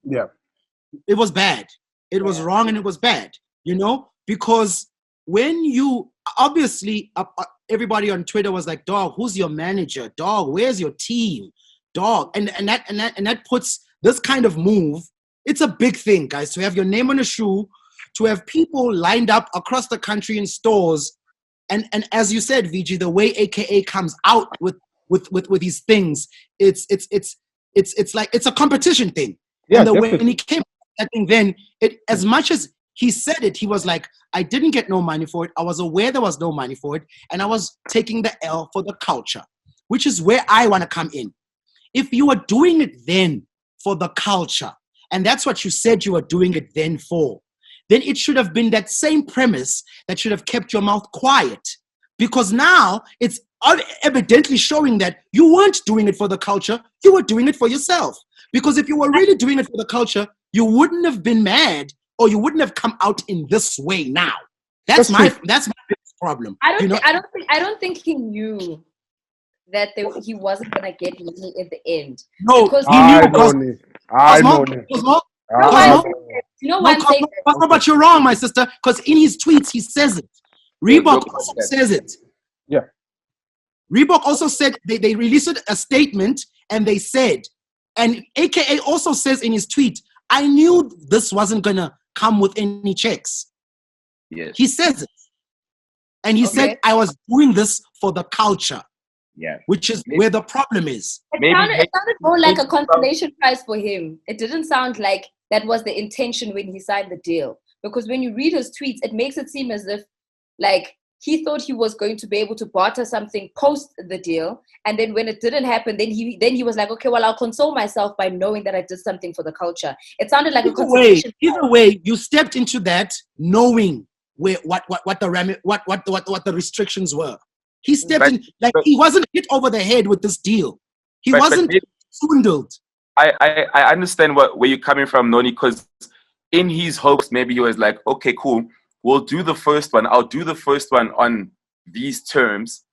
it was bad. It was wrong and it was bad, you know, because when you, obviously, everybody on Twitter was like, dog, who's your manager? Dog, where's your team? Dog. And that puts this kind of move, it's a big thing, guys, to have your name on a shoe, to have people lined up across the country in stores. And as you said, VG, the way AKA comes out with these things, it's like it's a competition thing.
Yeah,
and the way when he came out with that thing, then as much as he said it, he was like, I didn't get no money for it. I was aware there was no money for it, and I was taking the L for the culture, which is where I want to come in. If you were doing it then for the culture, and that's what you said you were doing it then for, then it should have been that same premise that should have kept your mouth quiet. Because now it's evidently showing that you weren't doing it for the culture, you were doing it for yourself. Because if you were really doing it for the culture, you wouldn't have been mad, or you wouldn't have come out in this way now. That's my biggest problem.
I don't think he knew that he wasn't gonna get money at the end.
No,
because
he knew. Cosmo, but you're wrong, my sister, because in his tweets he says it. Reebok also says it.
Yeah.
Reebok also said they released a statement and they said, and AKA also says in his tweet, I knew this wasn't gonna come with any checks.
Yes.
He says it. And he said, I was doing this for the culture.
Yeah.
Which is where the problem is.
It sounded more like a consolation prize for him. It didn't sound like that was the intention when he signed the deal. Because when you read his tweets, it makes it seem as if like he thought he was going to be able to barter something post the deal. And then when it didn't happen, then he was like, okay, well, I'll console myself by knowing that I did something for the culture. It sounded like a consolation.
Either way, you stepped into that knowing what the restrictions were. He stepped in like he wasn't hit over the head with this deal. He wasn't swindled.
I understand where you're coming from, Noni, because in his hopes, maybe he was like, okay, cool, we'll do the first one. I'll do the first one on these terms.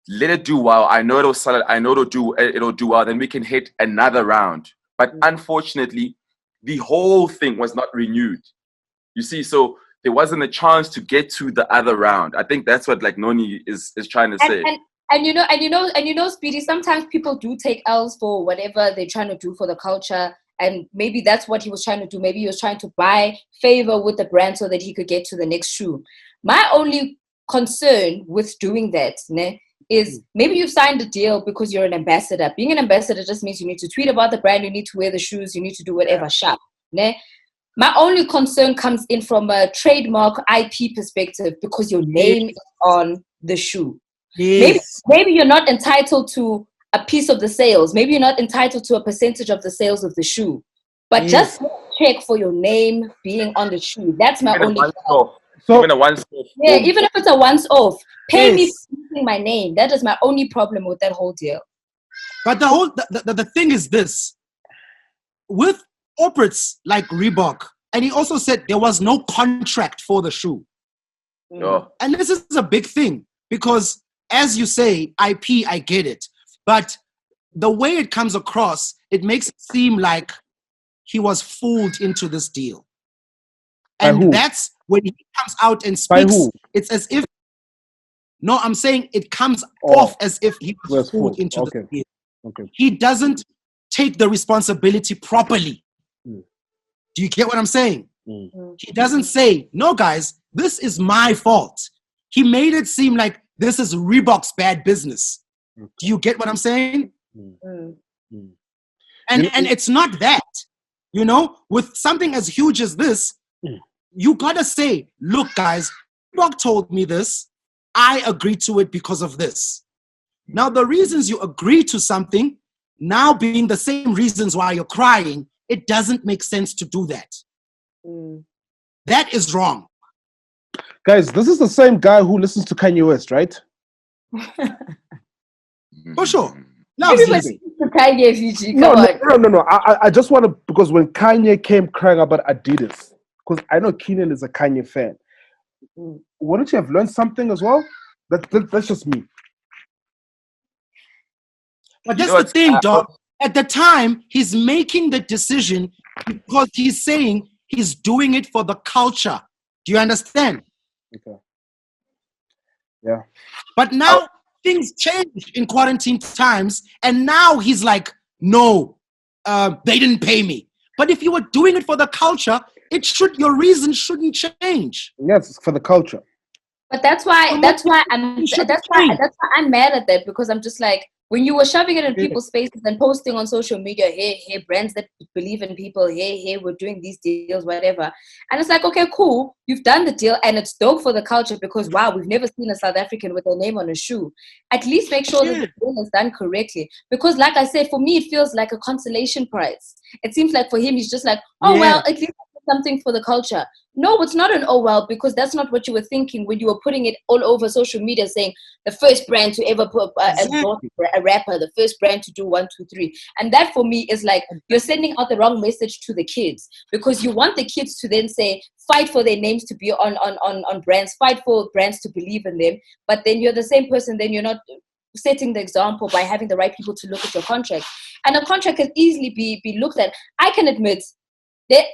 Let it do well. I know it'll sell it. I know it'll do well. Then we can hit another round. But unfortunately, the whole thing was not renewed. You see, so there wasn't a chance to get to the other round. I think that's what like Noni is trying to say.
And you know, Speedy, sometimes people do take L's for whatever they're trying to do for the culture. And maybe that's what he was trying to do. Maybe he was trying to buy favor with the brand so that he could get to the next shoe. My only concern with doing that is maybe you signed a deal because you're an ambassador. Being an ambassador just means you need to tweet about the brand, you need to wear the shoes, you need to do whatever shop. My only concern comes in from a trademark IP perspective because your name is on the shoe.
Yes.
Maybe you're not entitled to a piece of the sales. Maybe you're not entitled to a percentage of the sales of the shoe. But just check for your name being on the shoe. That's my only concern.
Even a once-off.
Yeah, even if it's a once-off. Pay me for using my name. That is my only problem with that whole deal.
But the thing is this. With corporates like Reebok, and he also said there was no contract for the shoe. And this is a big thing because, as you say, IP, I get it. But the way it comes across, it makes it seem like he was fooled into this deal. And that's when he comes out and speaks, it's as if, no, I'm saying it comes off as if he was fooled into the deal.
Okay.
He doesn't take the responsibility properly. Do you get what I'm saying? He doesn't say, no, guys, this is my fault. He made it seem like this is Reebok's bad business. Do you get what I'm saying? And it's not that. You know, with something as huge as this, you gotta say, look, guys, Reebok told me this. I agreed to it because of this. Now, the reasons you agree to something now being the same reasons why you're crying, it doesn't make sense to do that. That is wrong.
Guys, this is the same guy who listens to Kanye West, right?
For sure.
No. I just want to, because when Kanye came crying about Adidas, because I know Keenan is a Kanye fan, wouldn't you have learned something as well? That's just me.
But that's the thing, dog. At the time, he's making the decision because he's saying he's doing it for the culture. Do you understand?
Okay. Yeah.
But now things change in quarantine times, and now he's like, no, they didn't pay me. But if you were doing it for the culture, your reason shouldn't change.
Yes, it's for the culture.
But that's why I'm mad at that, because I'm just like, when you were shoving it in people's faces and posting on social media, hey, brands that believe in people, hey, we're doing these deals, whatever. And it's like, okay, cool. You've done the deal and it's dope for the culture because, wow, we've never seen a South African with their name on a shoe. At least make sure that the deal is done correctly. Because like I said, for me, it feels like a consolation prize. It seems like for him, he's just like, well, at least something for the culture. No, it's not an oh well, because that's not what you were thinking when you were putting it all over social media, saying the first brand to ever put endorse a rapper, the first brand to do 1, 2, 3. And that for me is like you're sending out the wrong message to the kids, because you want the kids to then say, fight for their names to be on brands, fight for brands to believe in them. But then you're the same person, then you're not setting the example by having the right people to look at your contract. And a contract can easily be looked at. I can admit that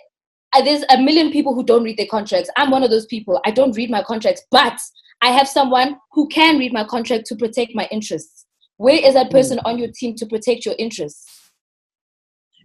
there's a million people who don't read their contracts. I'm one of those people. I don't read my contracts, but I have someone who can read my contract to protect my interests. Where is that person on your team to protect your interests?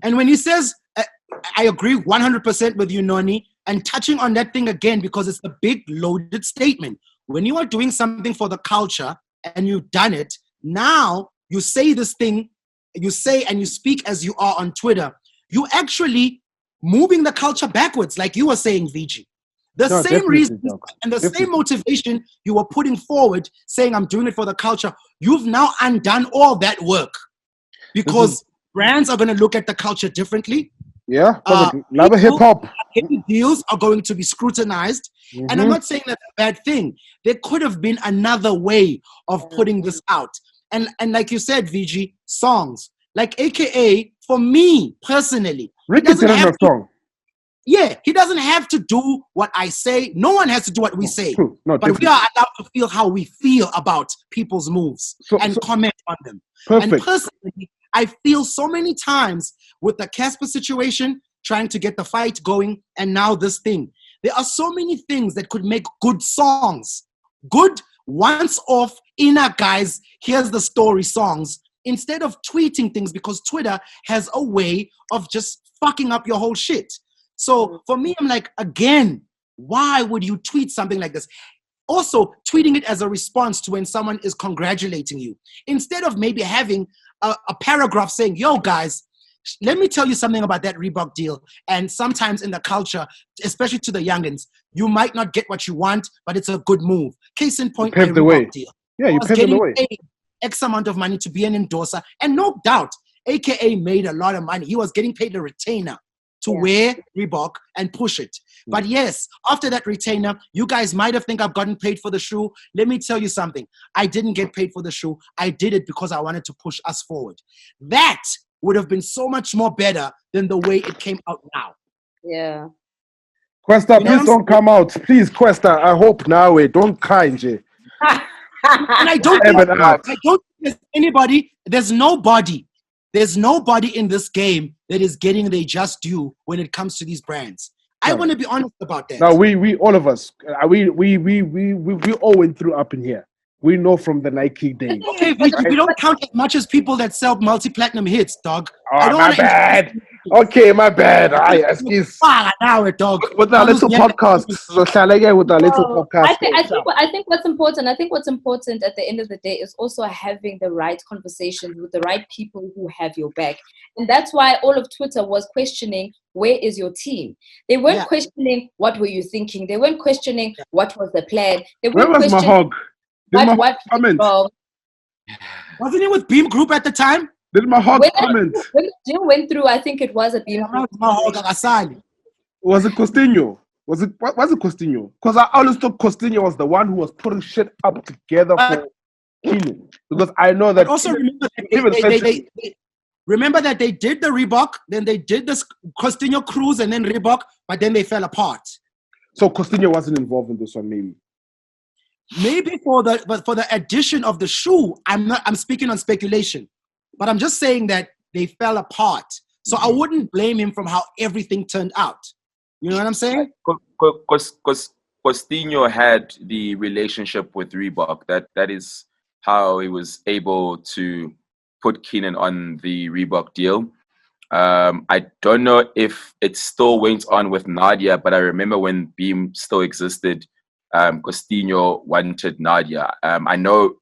And when he says, I agree 100% with you, Noni, and touching on that thing again, because it's a big loaded statement. When you are doing something for the culture and you've done it, now you say this thing, you say and you speak as you are on Twitter, you actually moving the culture backwards, like you were saying, VG. The same reason and the same motivation you were putting forward, saying I'm doing it for the culture, you've now undone all that work, because brands are going to look at the culture differently.
Yeah, love hip hop.
Deals are going to be scrutinized, and I'm not saying that's a bad thing. There could have been another way of putting this out, and like you said, VG, songs like AKA for me personally.
Ricky didn't have a song.
Yeah, he doesn't have to do what I say. No one has to do what we say.
True. No,
but we are allowed to feel how we feel about people's moves and comment on them.
Perfect.
And personally, I feel so many times with the Casper situation, trying to get the fight going, and now this thing. There are so many things that could make good songs. Good once-off, inner guys, here's the story songs, instead of tweeting things, because Twitter has a way of just fucking up your whole shit. So for me, I'm like, again, why would you tweet something like this? Also, tweeting it as a response to when someone is congratulating you, instead of maybe having a paragraph saying, yo, guys, let me tell you something about that Reebok deal. And sometimes in the culture, especially to the youngins, you might not get what you want, but it's a good move. Case in point, my Reebok deal.
Yeah, you paved the way.
X amount of money to be an endorser. And no doubt, AKA made a lot of money. He was getting paid a retainer to wear Reebok and push it. But yes, after that retainer, you guys might have think I've gotten paid for the shoe. Let me tell you something. I didn't get paid for the shoe. I did it because I wanted to push us forward. That would have been so much more better than the way it came out now.
Yeah.
Questa, please don't come out. Please, Questa, I hope now. Don't cry, Jay.
And I don't think there's nobody in this game that is getting their just due when it comes to these brands. I want to be honest about that.
No, we all of us, we all went through up in here. We know from the Nike days.
Okay, we don't count as much as people that sell multi-platinum hits, dog.
Oh, my bad. Okay, my bad. Excuse.
Now, dog.
With our little podcast. With our little podcast.
I think what's important at the end of the day is also having the right conversations with the right people who have your back. And that's why all of Twitter was questioning, where is your team? They weren't questioning, what were you thinking? They weren't questioning, what was the plan? They weren't
Where was my hog?
What comment?
Wasn't it with Beam Group at the time?
Did my hog comment?
When Jill went through, I think it was a Beam Group.
Was it Costinho? Was it Costinho? Because I always thought Costinho was the one who was putting shit up together for Keenan. Because I know that.
Also remember that they did the Reebok, then they did the Costinho cruise, and then Reebok, but then they fell apart.
So Costinho wasn't involved in this one, maybe.
Maybe for the addition of the shoe, I'm speaking on speculation, but I'm just saying that they fell apart. So I wouldn't blame him from how everything turned out. You know what I'm saying?
Costinho had the relationship with Reebok. That is how he was able to put Keenan on the Reebok deal. I don't know if it still went on with Nadia, but I remember when Beam still existed, Costinho wanted Nadia. I know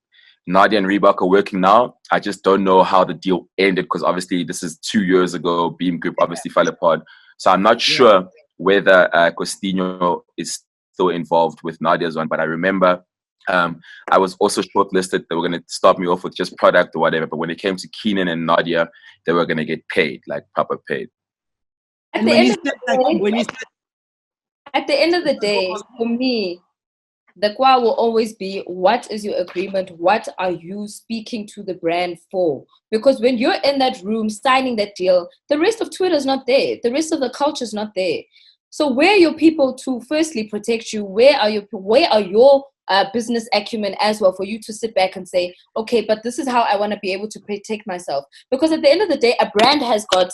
Nadia and Reebok are working now. I just don't know how the deal ended, because obviously this is 2 years ago. Beam Group obviously fell apart. So I'm not sure whether Costinho is still involved with Nadia's one, but I remember I was also shortlisted. They were going to start me off with just product or whatever, but when it came to Keenan and Nadia, they were going to get paid, like proper paid.
And when he
At the end of the day, for me, the kwa will always be, what is your agreement? What are you speaking to the brand for? Because when you're in that room signing that deal, the rest of Twitter is not there. The rest of the culture is not there. So where are your people to firstly protect you? Where are your business acumen as well for you to sit back and say, okay, but this is how I want to be able to protect myself? Because at the end of the day, a brand has got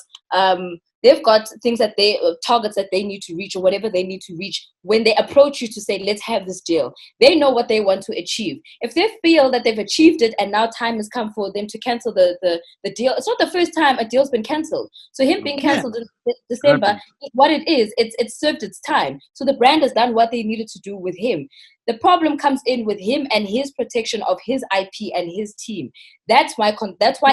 they've got things that they targets that they need to reach, or whatever they need to reach when they approach you to say, let's have this deal. They know what they want to achieve. If they feel that they've achieved it and now time has come for them to cancel the deal, it's not the first time a deal's been cancelled. So him being cancelled in December, what it is, it's served its time. So the brand has done what they needed to do with him. The problem comes in with him and his protection of his IP and his team. That's why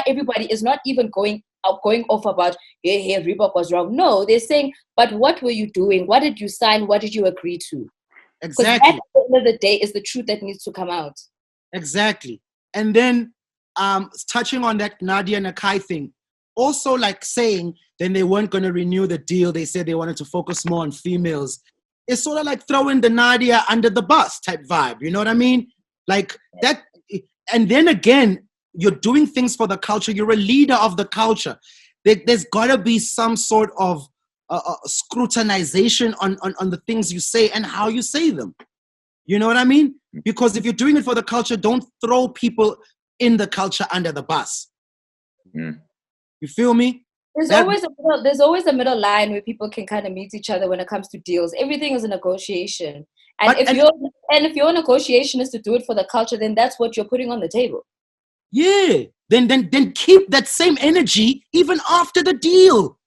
everybody is not even going off about, hey, Reebok was wrong. No, they're saying, but what were you doing? What did you sign? What did you agree to?
Exactly.
Because at the end of the day is the truth that needs to come out.
Exactly. And then touching on that Nadia Nakai thing, also like saying then they weren't going to renew the deal. They said they wanted to focus more on females. It's sort of like throwing the Nadia under the bus type vibe. You know what I mean? Like that. And then again, you're doing things for the culture. You're a leader of the culture. There's got to be some sort of scrutinization on the things you say and how you say them. You know what I mean? Because if you're doing it for the culture, don't throw people in the culture under the bus.
Mm.
You feel me?
There's always a middle line where people can kind of meet each other when it comes to deals. Everything is a negotiation. And if your negotiation is to do it for the culture, then that's what you're putting on the table.
Yeah. Then keep that same energy even after the deal.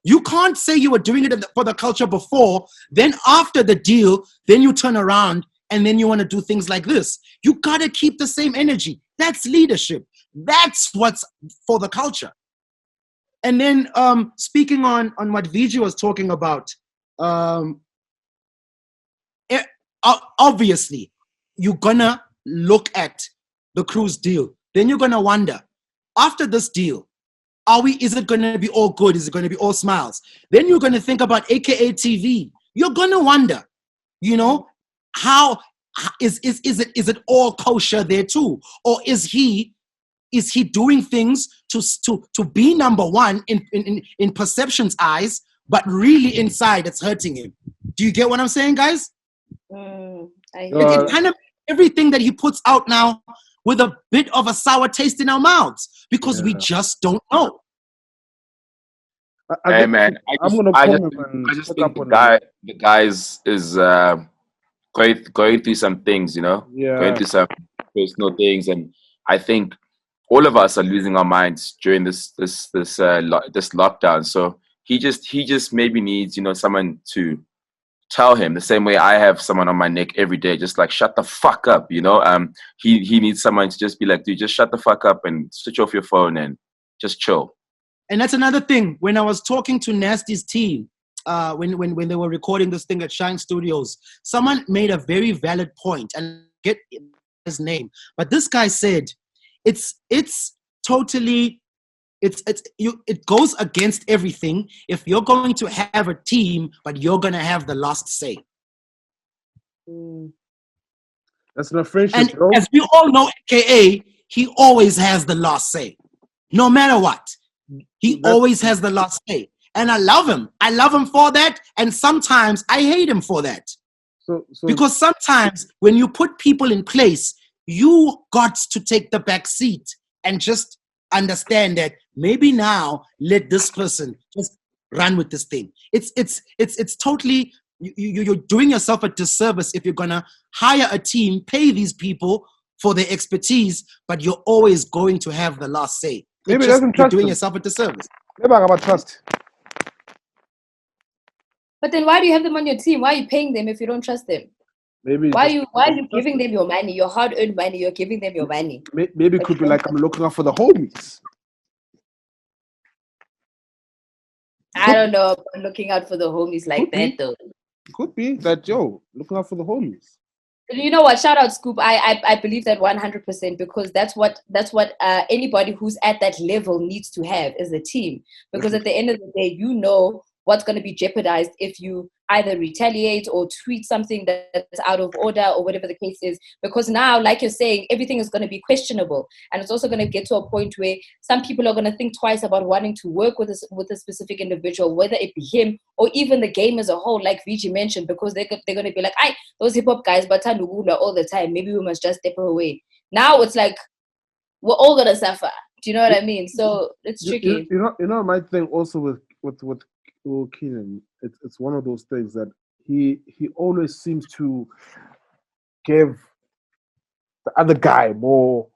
You can't say you were doing it for the culture before, then after the deal, then you turn around and then you want to do things like this. You got to keep the same energy. That's leadership. That's what's for the culture. And then speaking on what Vijay was talking about, obviously, you're going to look at the cruise deal. Then you're going to wonder, after this deal, is it going to be all good? Is it going to be all smiles? Then you're going to think about AKA TV. You're going to wonder, you know, how is it all kosher there too? Or is he doing things to be number one in perception's eyes, but really inside it's hurting him? Do you get what I'm saying, guys? It kind of everything that he puts out now with a bit of a sour taste in our mouths because we just don't know.
Hey man, I just think the guys is going through some things, you know, going through some personal things, and I think all of us are losing our minds during this lockdown. So he just maybe needs, you know, someone to tell him the same way I have someone on my neck every day, just like, shut the fuck up, you know. He needs someone to just be like, dude, just shut the fuck up and switch off your phone and just chill.
And that's another thing. When I was talking to Nasty's team, when they were recording this thing at Shine Studios, someone made a very valid point, and I get his name, but this guy said it's totally it goes against everything if you're going to have a team, but you're going to have the last say.
That's not friendship,
and
bro.
As we all know, AKA, he always has the last say. No matter what, he always has the last say. And I love him. I love him for that. And sometimes I hate him for that. Because sometimes when you put people in place, you got to take the back seat and just understand that maybe now let this person just run with this thing. It's totally, you're doing yourself a disservice if you're gonna hire a team, pay these people for their expertise, but you're always going to have the last say.
Maybe you're
doing yourself a disservice.
Maybe I got trust.
But then why do you have them on your team? Why are you paying them if you don't trust them?
Maybe
why are you giving them your money, your hard-earned money? You're giving them your money.
Maybe it could be like, I'm looking out for the homies.
I don't know about looking out for the homies like that, though.
Could be that, looking out for the homies.
You know what? Shout out Scoop. I believe that 100% because that's what anybody who's at that level needs to have is a team. Because at the end of the day, you know what's going to be jeopardized if you either retaliate or tweet something that's out of order or whatever the case is. Because now, like you're saying, everything is going to be questionable. And it's also going to get to a point where some people are going to think twice about wanting to work with a specific individual, whether it be him or even the game as a whole, like VG mentioned, because they're going to be like, those hip-hop guys, but all the time. Maybe we must just step away. Now it's like, we're all going to suffer. Do you know what I mean? So it's tricky.
You know, my thing also with Keenan, it's one of those things that he always seems to give the other guy more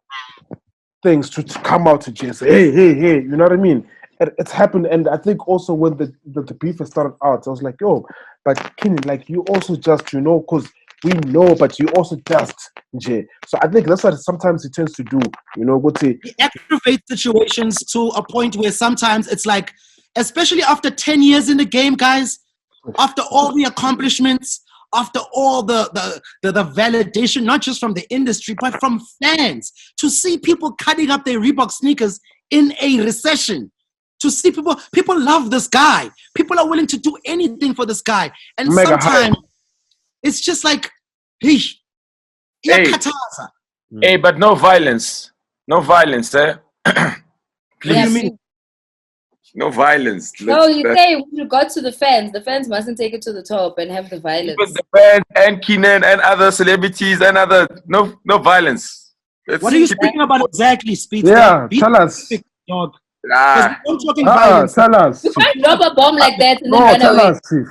things to come out to just say, hey, you know what I mean? It's happened, and I think also when the beef started out, I was like, yo, but Keenan, like, you also just, you know, because we know, but you also just, Jay. So I think that's what sometimes he tends to do, you know, go to
he aggravates situations to a point where sometimes it's like, especially after 10 years in the game, guys, after all the accomplishments, after all the validation, not just from the industry, but from fans, to see people cutting up their Reebok sneakers in a recession, to see people love this guy. People are willing to do anything for this guy. And sometimes it's just like, hey,
but no violence. No violence, eh?
Please. What do you mean?
No violence.
No, you say with regard to the fans mustn't take it to the top and have the violence.
Because the fans and Keenan and other celebrities and other no violence.
What are you speaking about exactly, Speedsta?
Yeah, tell us.
Dog. I'm talking violence.
Tell us.
You can't drop a bomb like that and
then
run
tell
away.
Us, Chief.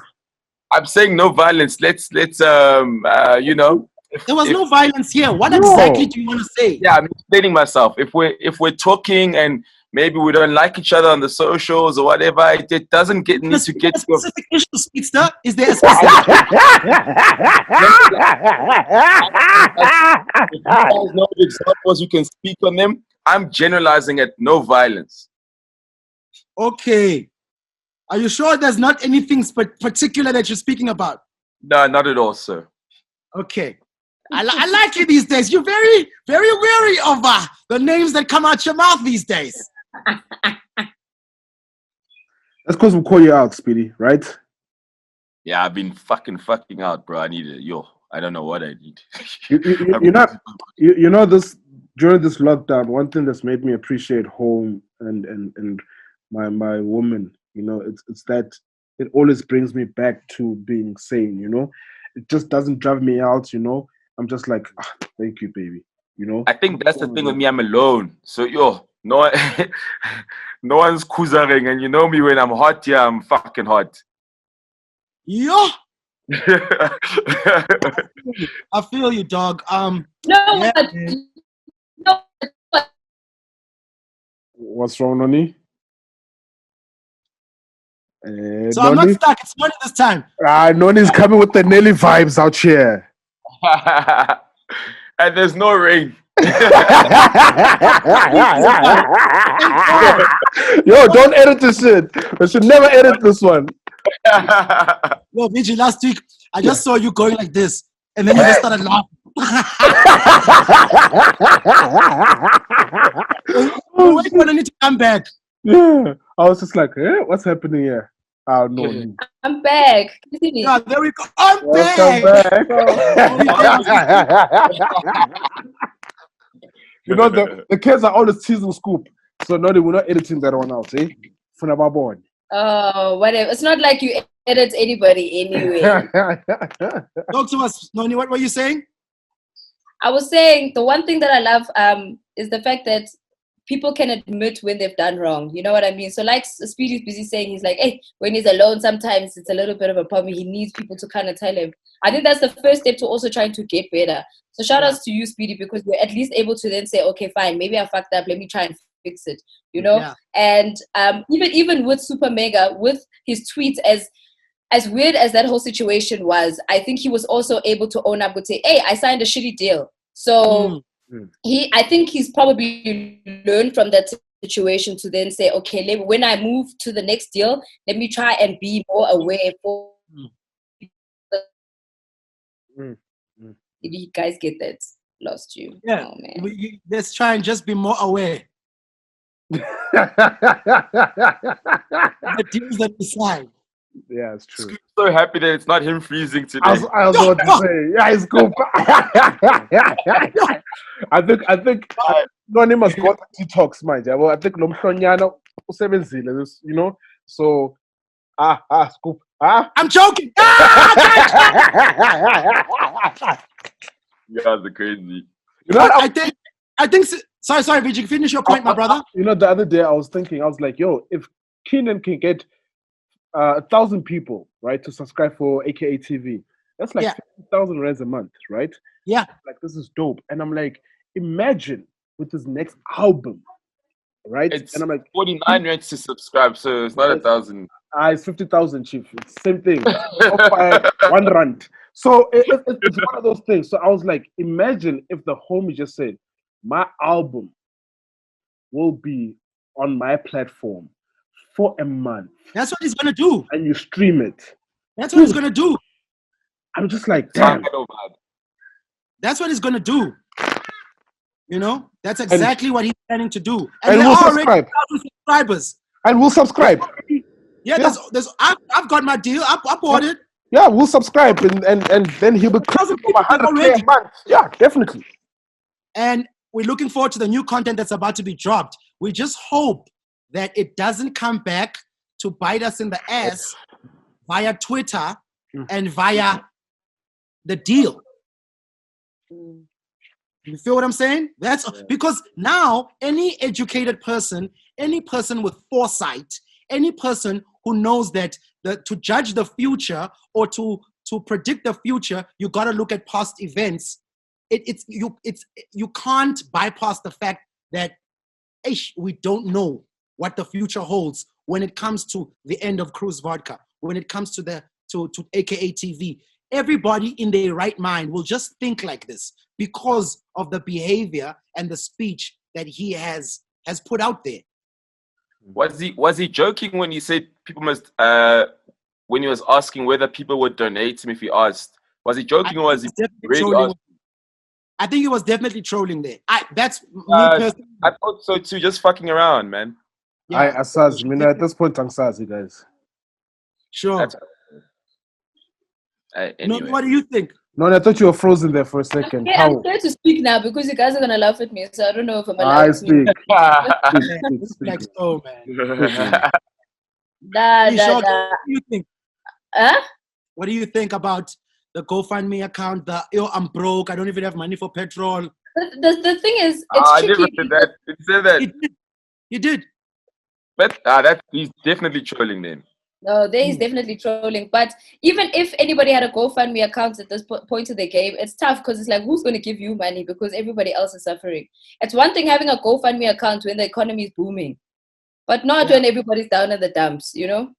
I'm saying no violence. Let's you know.
There was no violence here. What exactly do you want to say?
Yeah, I'm explaining myself. If we're talking and maybe we don't like each other on the socials or whatever, it doesn't need to get to a
specific issue, Speedsta. Is there a specific
If you guys know the examples, you can speak on them. I'm generalizing it, no violence.
Okay. Are you sure there's not anything particular that you're speaking about?
No, not at all, sir.
Okay. I like you these days. You're very, very wary of the names that come out your mouth these days.
That's because we call you out, Speedy, right?
Yeah, I've been fucking out, bro. I need it. I don't know what I need.
You know this during this lockdown. One thing that's made me appreciate home and my woman. You know, it's that it always brings me back to being sane. You know, it just doesn't drive me out. You know, I'm just like, thank you, baby. You know,
I think that's the thing with me. I'm alone, so no one's kuzaring, and you know me when I'm hot. Yeah, I'm fucking hot.
Yo. I feel you, dog.
No.
What's wrong, Noni?
So Noni? I'm not stuck. It's Noni this time.
Noni's coming with the Nelly vibes out here.
And there's no rain.
Yo, don't edit this shit. I should never edit this one.
Yo, Vigi, last week I just saw you going like this, and then you just started laughing. Wait for Noni to come back.
Yeah, I was just like, what's happening here? Oh no,
I'm back.
Yeah, there we go. I'm back.
You know, the kids are always teasing Scoop, so no, we're not editing that one out, eh? Funababon.
Oh, whatever. It's not like you edit anybody anyway.
Talk to us, Noni. What were you saying?
I was saying the one thing that I love is the fact that people can admit when they've done wrong. You know what I mean? So like Speedy's busy saying, he's like, hey, when he's alone, sometimes it's a little bit of a problem. He needs people to kind of tell him. I think that's the first step to also trying to get better. So shout outs to you, Speedy, because you're at least able to then say, okay, fine, maybe I fucked up. Let me try and fix it, you know? Yeah. And even with Super Mega, with his tweets, as weird as that whole situation was, I think he was also able to own up and say, hey, I signed a shitty deal. So I think he's probably learned from that situation to then say, okay, when I move to the next deal, let me try and be more aware for. Did you guys get that? Lost you.
Yeah.
Oh, man.
Let's try and just be more aware. The deals that we sign.
Yeah, it's true.
Scoop's so happy that it's not him freezing today.
I was about to say, yeah, it's cool. I think Anonymous got detox, man. Well, I think Lomhlonyana usebenzile, you know. So Scoop.
I'm joking.
You guys are crazy.
You know,
I think. Sorry, Vijay, finish your point, my brother.
You know, the other day I was thinking, I was like, yo, if Keenan can get 1,000 people, right, to subscribe for AKA TV, that's like 50,000 rands a month, right?
Yeah.
Like, this is dope. And I'm like, imagine with his next album, right?
It's
and I'm like,
49 rands to subscribe, so it's not 1,000.
It's 50,000, chief. It's the same thing. 1 rand. So it's one of those things. So I was like, imagine if the homie just said, my album will be on my platform for a month.
That's what he's gonna do.
And you stream it.
That's what he's gonna do.
I'm just like, damn.
That's what he's gonna do. You know, that's exactly what he's planning to do.
And we'll subscribe.
Subscribers.
And we'll subscribe.
Yeah. I've got my deal. I bought it.
Yeah, we'll subscribe, and then he'll be closing from 100K a month. Yeah, definitely.
And we're looking forward to the new content that's about to be dropped. We just hope that it doesn't come back to bite us in the ass via Twitter and via the deal. You feel what I'm saying? That's because now any educated person, any person with foresight, any person who knows that to judge the future or to predict the future, you got to look at past events. You can't bypass the fact that we don't know what the future holds when it comes to the end of Cruise Vodka, when it comes to to AKA TV. Everybody in their right mind will just think like this because of the behavior and the speech that he has put out there.
Was he joking when he said people must when he was asking whether people would donate to him if he asked? Was he joking or was he really asking?
I think he was definitely trolling there. That's me personally.
I thought so too, just fucking around, man.
Yeah. Asaz, at this point, I'm Sazi, guys.
Sure.
Anyway.
No, what do you think?
No, I thought you were frozen there for a second.
Okay, I'm scared to speak now because you guys are gonna laugh at me, so I don't know if I'm allowed
to speak.
Like so, man.
What
do you think?
Huh?
What do you think about the GoFundMe account? I'm broke. I don't even have money for petrol.
The thing is, it's
I
tricky.
never said that. It said that.
You did.
But he's definitely trolling them.
No, there is definitely trolling. But even if anybody had a GoFundMe account at this point of the game, it's tough because it's like, who's going to give you money because everybody else is suffering? It's one thing having a GoFundMe account when the economy is booming, but not when everybody's down in the dumps, you know?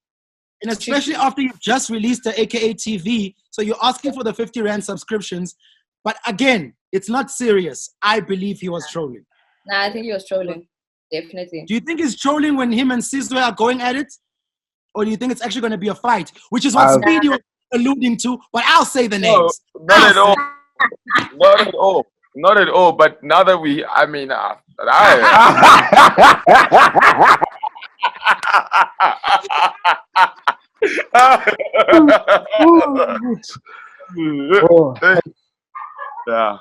And especially after you've just released the AKA TV, so you're asking for the 50 Rand subscriptions. But again, it's not serious. I believe he was trolling.
Nah, I think he was trolling. Definitely.
Do you think he's trolling when him and Sizwe are going at it? Or do you think it's actually going to be a fight? Which is what Speedy was alluding to, but I'll say the names.
No, not at all. Not at all. Not at all. But now that
yeah.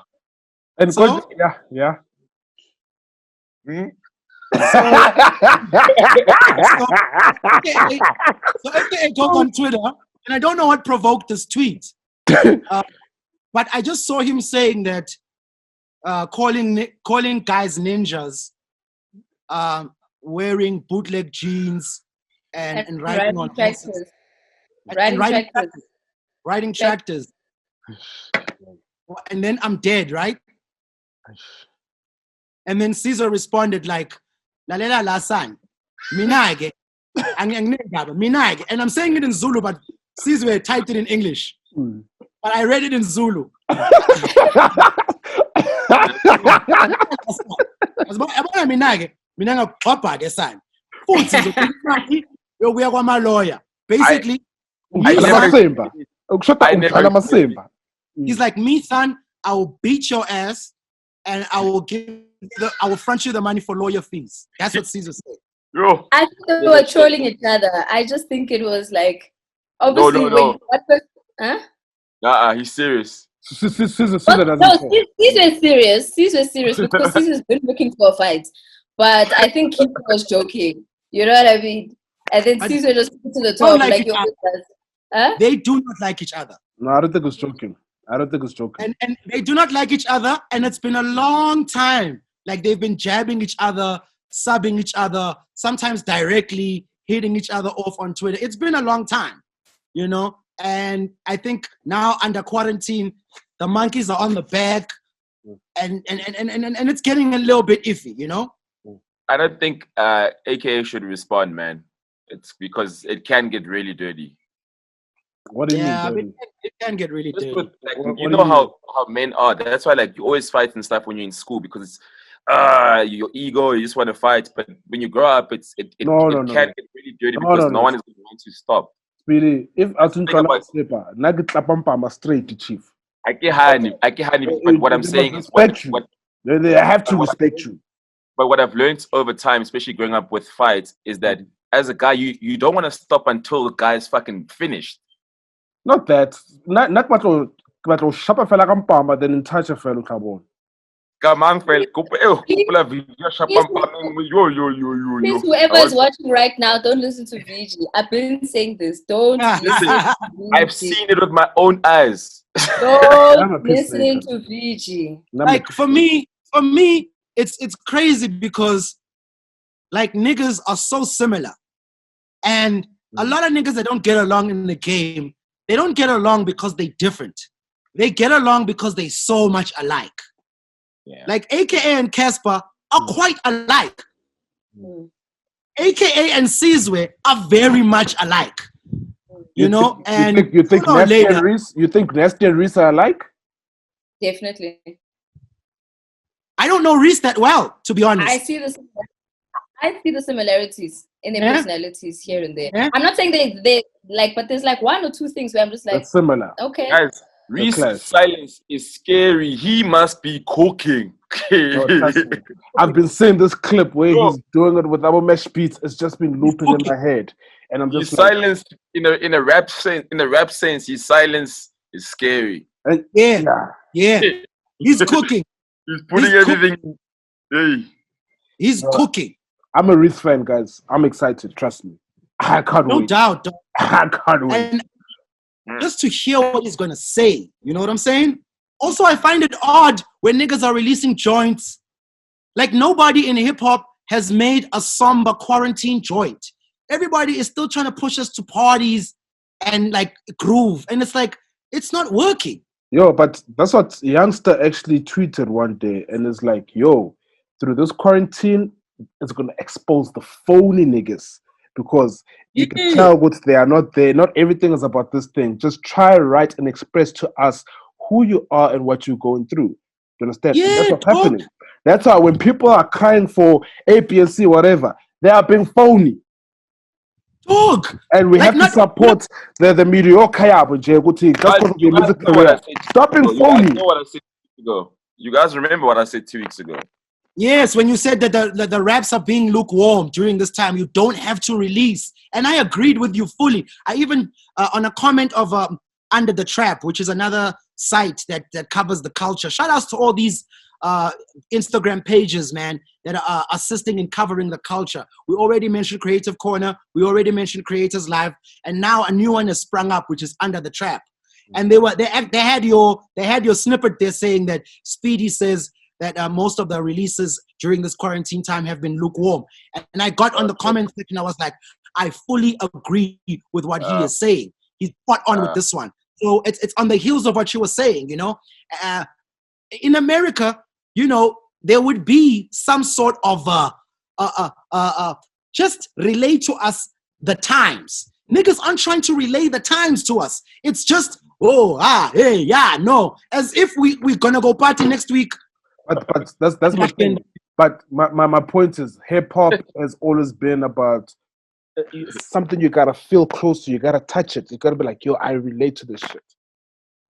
And
so,
yeah.
So AKA go on Twitter, and I don't know what provoked this tweet, but I just saw him saying that calling guys ninjas, wearing bootleg jeans and riding on tractors. Riding tractors. And then I'm dead, right? And then Caesar responded like, Lalela Lasan, Minage, Minage. And I'm saying it in Zulu, but Sizwe typed it in English. But I read it in Zulu. Basically, he's like, me, son, I will beat your ass and I will front you the money for lawyer fees. That's what Caesar said.
I think they were trolling each other. I just think it was like Obviously,
No.
what was, huh?
He's serious.
Caesar
No,
doesn't care.
Sizwe is serious because Sizwe's been looking for a fight. But I think he was joking. You know what I mean? And then
But
Sizwe just put to the
don't
top
like
like
each
you
other.
always does. Huh?
They do not like each other.
No, I don't think it's joking.
And they do not like each other, and it's been a long time. Like they've been jabbing each other, subbing each other, sometimes directly hitting each other off on Twitter. It's been a long time, you know? And I think now under quarantine, the monkeys are on the back, and it's getting a little bit iffy, you know?
I don't think AKA should respond, man. It's because it can get really dirty.
What do you
Yeah,
mean?
it can get really dirty.
You know how men are. That's why like you always fight and stuff when you're in school because it's your ego, you just want to fight. But when you grow up, it can get really dirty because no one is going to stop.
Speedy, if I think about slipper, nugget clapam straight to chief.
I get honey. But what I'm saying is
they have to respect you.
But what I've learned over time, especially growing up with fights, is that as a guy, you don't want to stop until the guy is fucking finished.
Not that. Not what will shop a fella campama, then in touch a fellow carbon.
Please,
whoever is watching right now, don't listen to VG. I've been saying this. Don't listen.
I've seen it with my own eyes.
Don't listen to VG.
Like for me, it's crazy because like niggas are so similar, and a lot of niggas that don't get along in the game, they don't get along because they're different. They get along because they so much alike. Yeah. Like AKA and Casper are quite alike. AKA and Sizwe are very much alike. You know, and
you think Nasty and Reese are alike?
Definitely.
I don't know Reese that well, to be honest.
I see the similarities in their personalities here and there.
Yeah.
I'm not saying they like, but there's like one or two things where I'm just like,
that's similar.
Okay.
Guys, Reese's silence is scary. He must be cooking.
I've been seeing this clip where he's doing it with our mesh beats. It's just been looping in my head, and I'm just
silence in a rap sense. In the rap sense, his silence is scary.
And
he's cooking.
He's putting everything. Hey,
he's cooking.
I'm a Reese fan, guys. I'm excited. Trust me. I can't wait.
No doubt.
I can't wait.
And just to hear what he's going to say. You know what I'm saying? Also, I find it odd when niggas are releasing joints. Like, nobody in hip-hop has made a somber quarantine joint. Everybody is still trying to push us to parties and, like, groove. And it's like, it's not working.
Yo, but that's what Youngster actually tweeted one day. And it's like, yo, through this quarantine, it's going to expose the phony niggas. Because you can tell what they are not there. Not everything is about this thing. Just try, write, and express to us who you are and what you're going through. You understand?
Yeah,
that's what's happening. That's why when people are crying for A, B, and C, whatever, they are being phony.
Dog.
And we have to support the mediocre. Stop being phony.
You know what I said 2 weeks ago? You guys remember what I said 2 weeks ago?
Yes, when you said that the raps are being lukewarm during this time, you don't have to release. And I agreed with you fully. I even, on a comment of Under the Trap, which is another site that covers the culture. Shout outs to all these Instagram pages, man, that are assisting in covering the culture. We already mentioned Creative Corner. We already mentioned Creators Live. And now a new one has sprung up, which is Under the Trap. And they had your snippet there saying that Speedy says that most of the releases during this quarantine time have been lukewarm. And I got on the comment section, I was like, I fully agree with what he is saying. He's spot on with this one. So it's on the heels of what you were saying, you know. In America, you know, there would be some sort of just relay to us the times. Niggas aren't trying to relay the times to us. It's just, no. As if we're gonna go party next week.
But that's my thing. But my point is, hip hop has always been about something you gotta feel close to. You gotta touch it. You gotta be like, yo, I relate to this shit.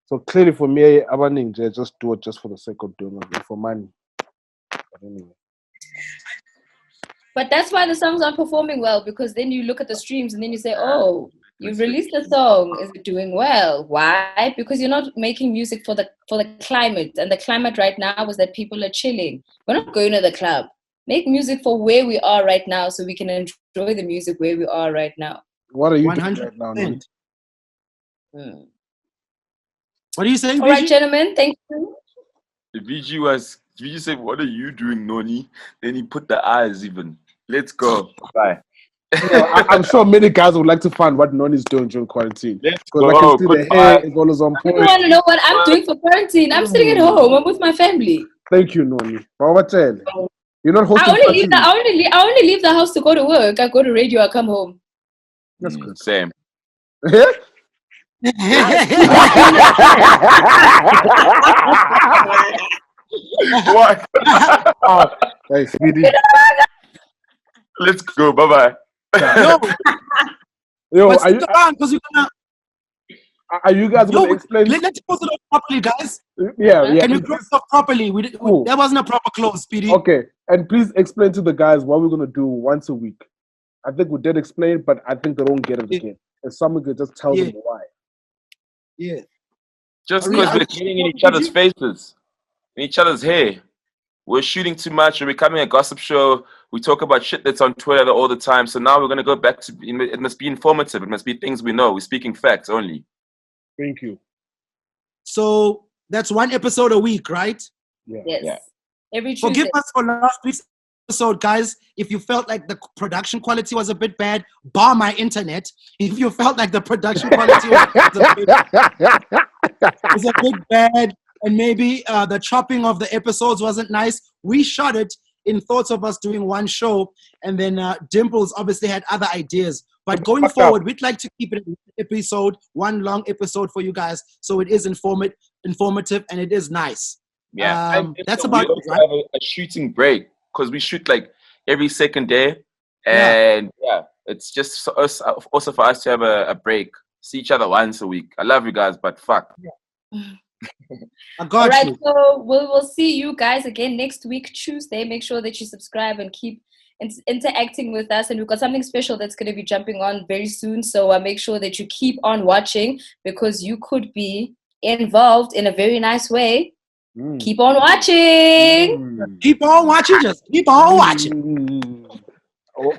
So clearly, for me, Abaninja just do it just for the sake of doing it, for money. But anyway.
But that's why the songs aren't performing well, because then you look at the streams and then you say, oh, You've released a song. Is it doing well? Why? Because you're not making music for the climate, and the climate right now is that people are chilling. We're not going to the club. Make music for where we are right now, so we can enjoy the music where we are right now.
What are you doing right now, Noni?
What are you saying,
All right, gentlemen. Thank you.
VG said, "What are you doing, Noni?" Then he put the eyes even. Let's go. Bye.
I'm sure many guys would like to find what Noni's doing during quarantine.
Let's
Because
go.
I can see the hair is always on
You
point.
want to know what I'm doing for quarantine? I'm sitting at home. I'm with my family.
Thank you, Noni. You're not hosting.
I only leave the house to go to work. I go to radio. I come home.
That's good.
Same. What?
Hey, Speedy.
Let's go. Bye bye.
Yo,
are you
guys going to explain?
Let's close it off properly, guys.
Yeah.
Can you close it off properly? That wasn't a proper close, Speedy.
Okay, and please explain to the guys what we're going to do once a week. I think we did explain, but I think they don't get it again. If someone could just tell them why.
Yeah.
Just because we're getting in each other's faces, in each other's hair. We're shooting too much. We're becoming a gossip show. We talk about shit that's on Twitter all the time. So now we're going to go back to, it must be informative. It must be things we know. We're speaking facts only.
Thank you.
So that's one episode a week, right?
Yeah.
Yes.
Yeah.
Every Tuesday.
Forgive us for last week's episode, guys. If you felt like the production quality was a bit bad, bar my internet. If you felt like the production quality was a bit bad, and maybe the chopping of the episodes wasn't nice, we shot it in thoughts of us doing one show, and then Dimples obviously had other ideas. But going forward, we'd like to keep it an episode, one long episode for you guys, so it is informative and it is nice.
Yeah,
that's about it, right?
Have a shooting break because we shoot like every second day, and it's just for us, also for us to have a break, see each other once a week. I love you guys, but fuck.
I got you.
So we'll see you guys again next week, Tuesday. Make sure that you subscribe and keep interacting with us. And we've got something special that's going to be jumping on very soon. So make sure that you keep on watching because you could be involved in a very nice way. Keep on watching.
Keep on watching. Just keep on watching.
Oh,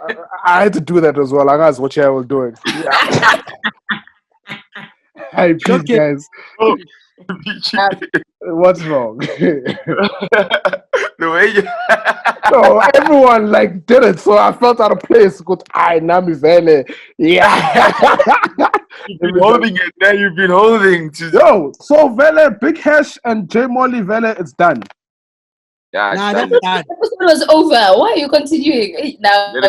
I had to do that as well. I guys, what I was doing. Hi, peace, guys. What's wrong?
The way you
no, everyone like did it, so I felt out of place. Good, Nami Vele. Yeah.
You've been holding it, now you've been holding to
so Vele, Big Hash and J Molly Vele, it's done.
Yeah,
that's done.
The episode was over. Why are you continuing? No.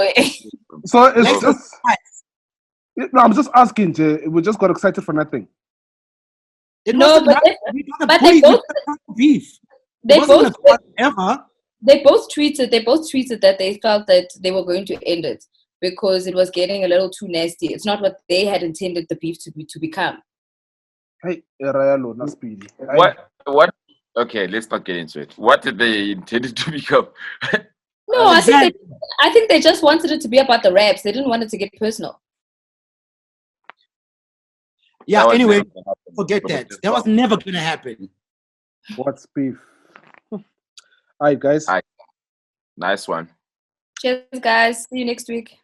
So it's just no, I'm just asking, Jay. We just got excited for nothing.
They
both tweeted that they felt that they were going to end it because it was getting a little too nasty. It's not what they had intended the beef to become.
Hey, not Speedy.
What? Okay, let's not get into it. What did they intend it to become?
No, I think they just wanted it to be about the raps. They didn't want it to get personal.
Yeah, anyway, forget that. That was never going to happen.
What's beef? All right, guys.
Nice one.
Cheers, guys. See you next week.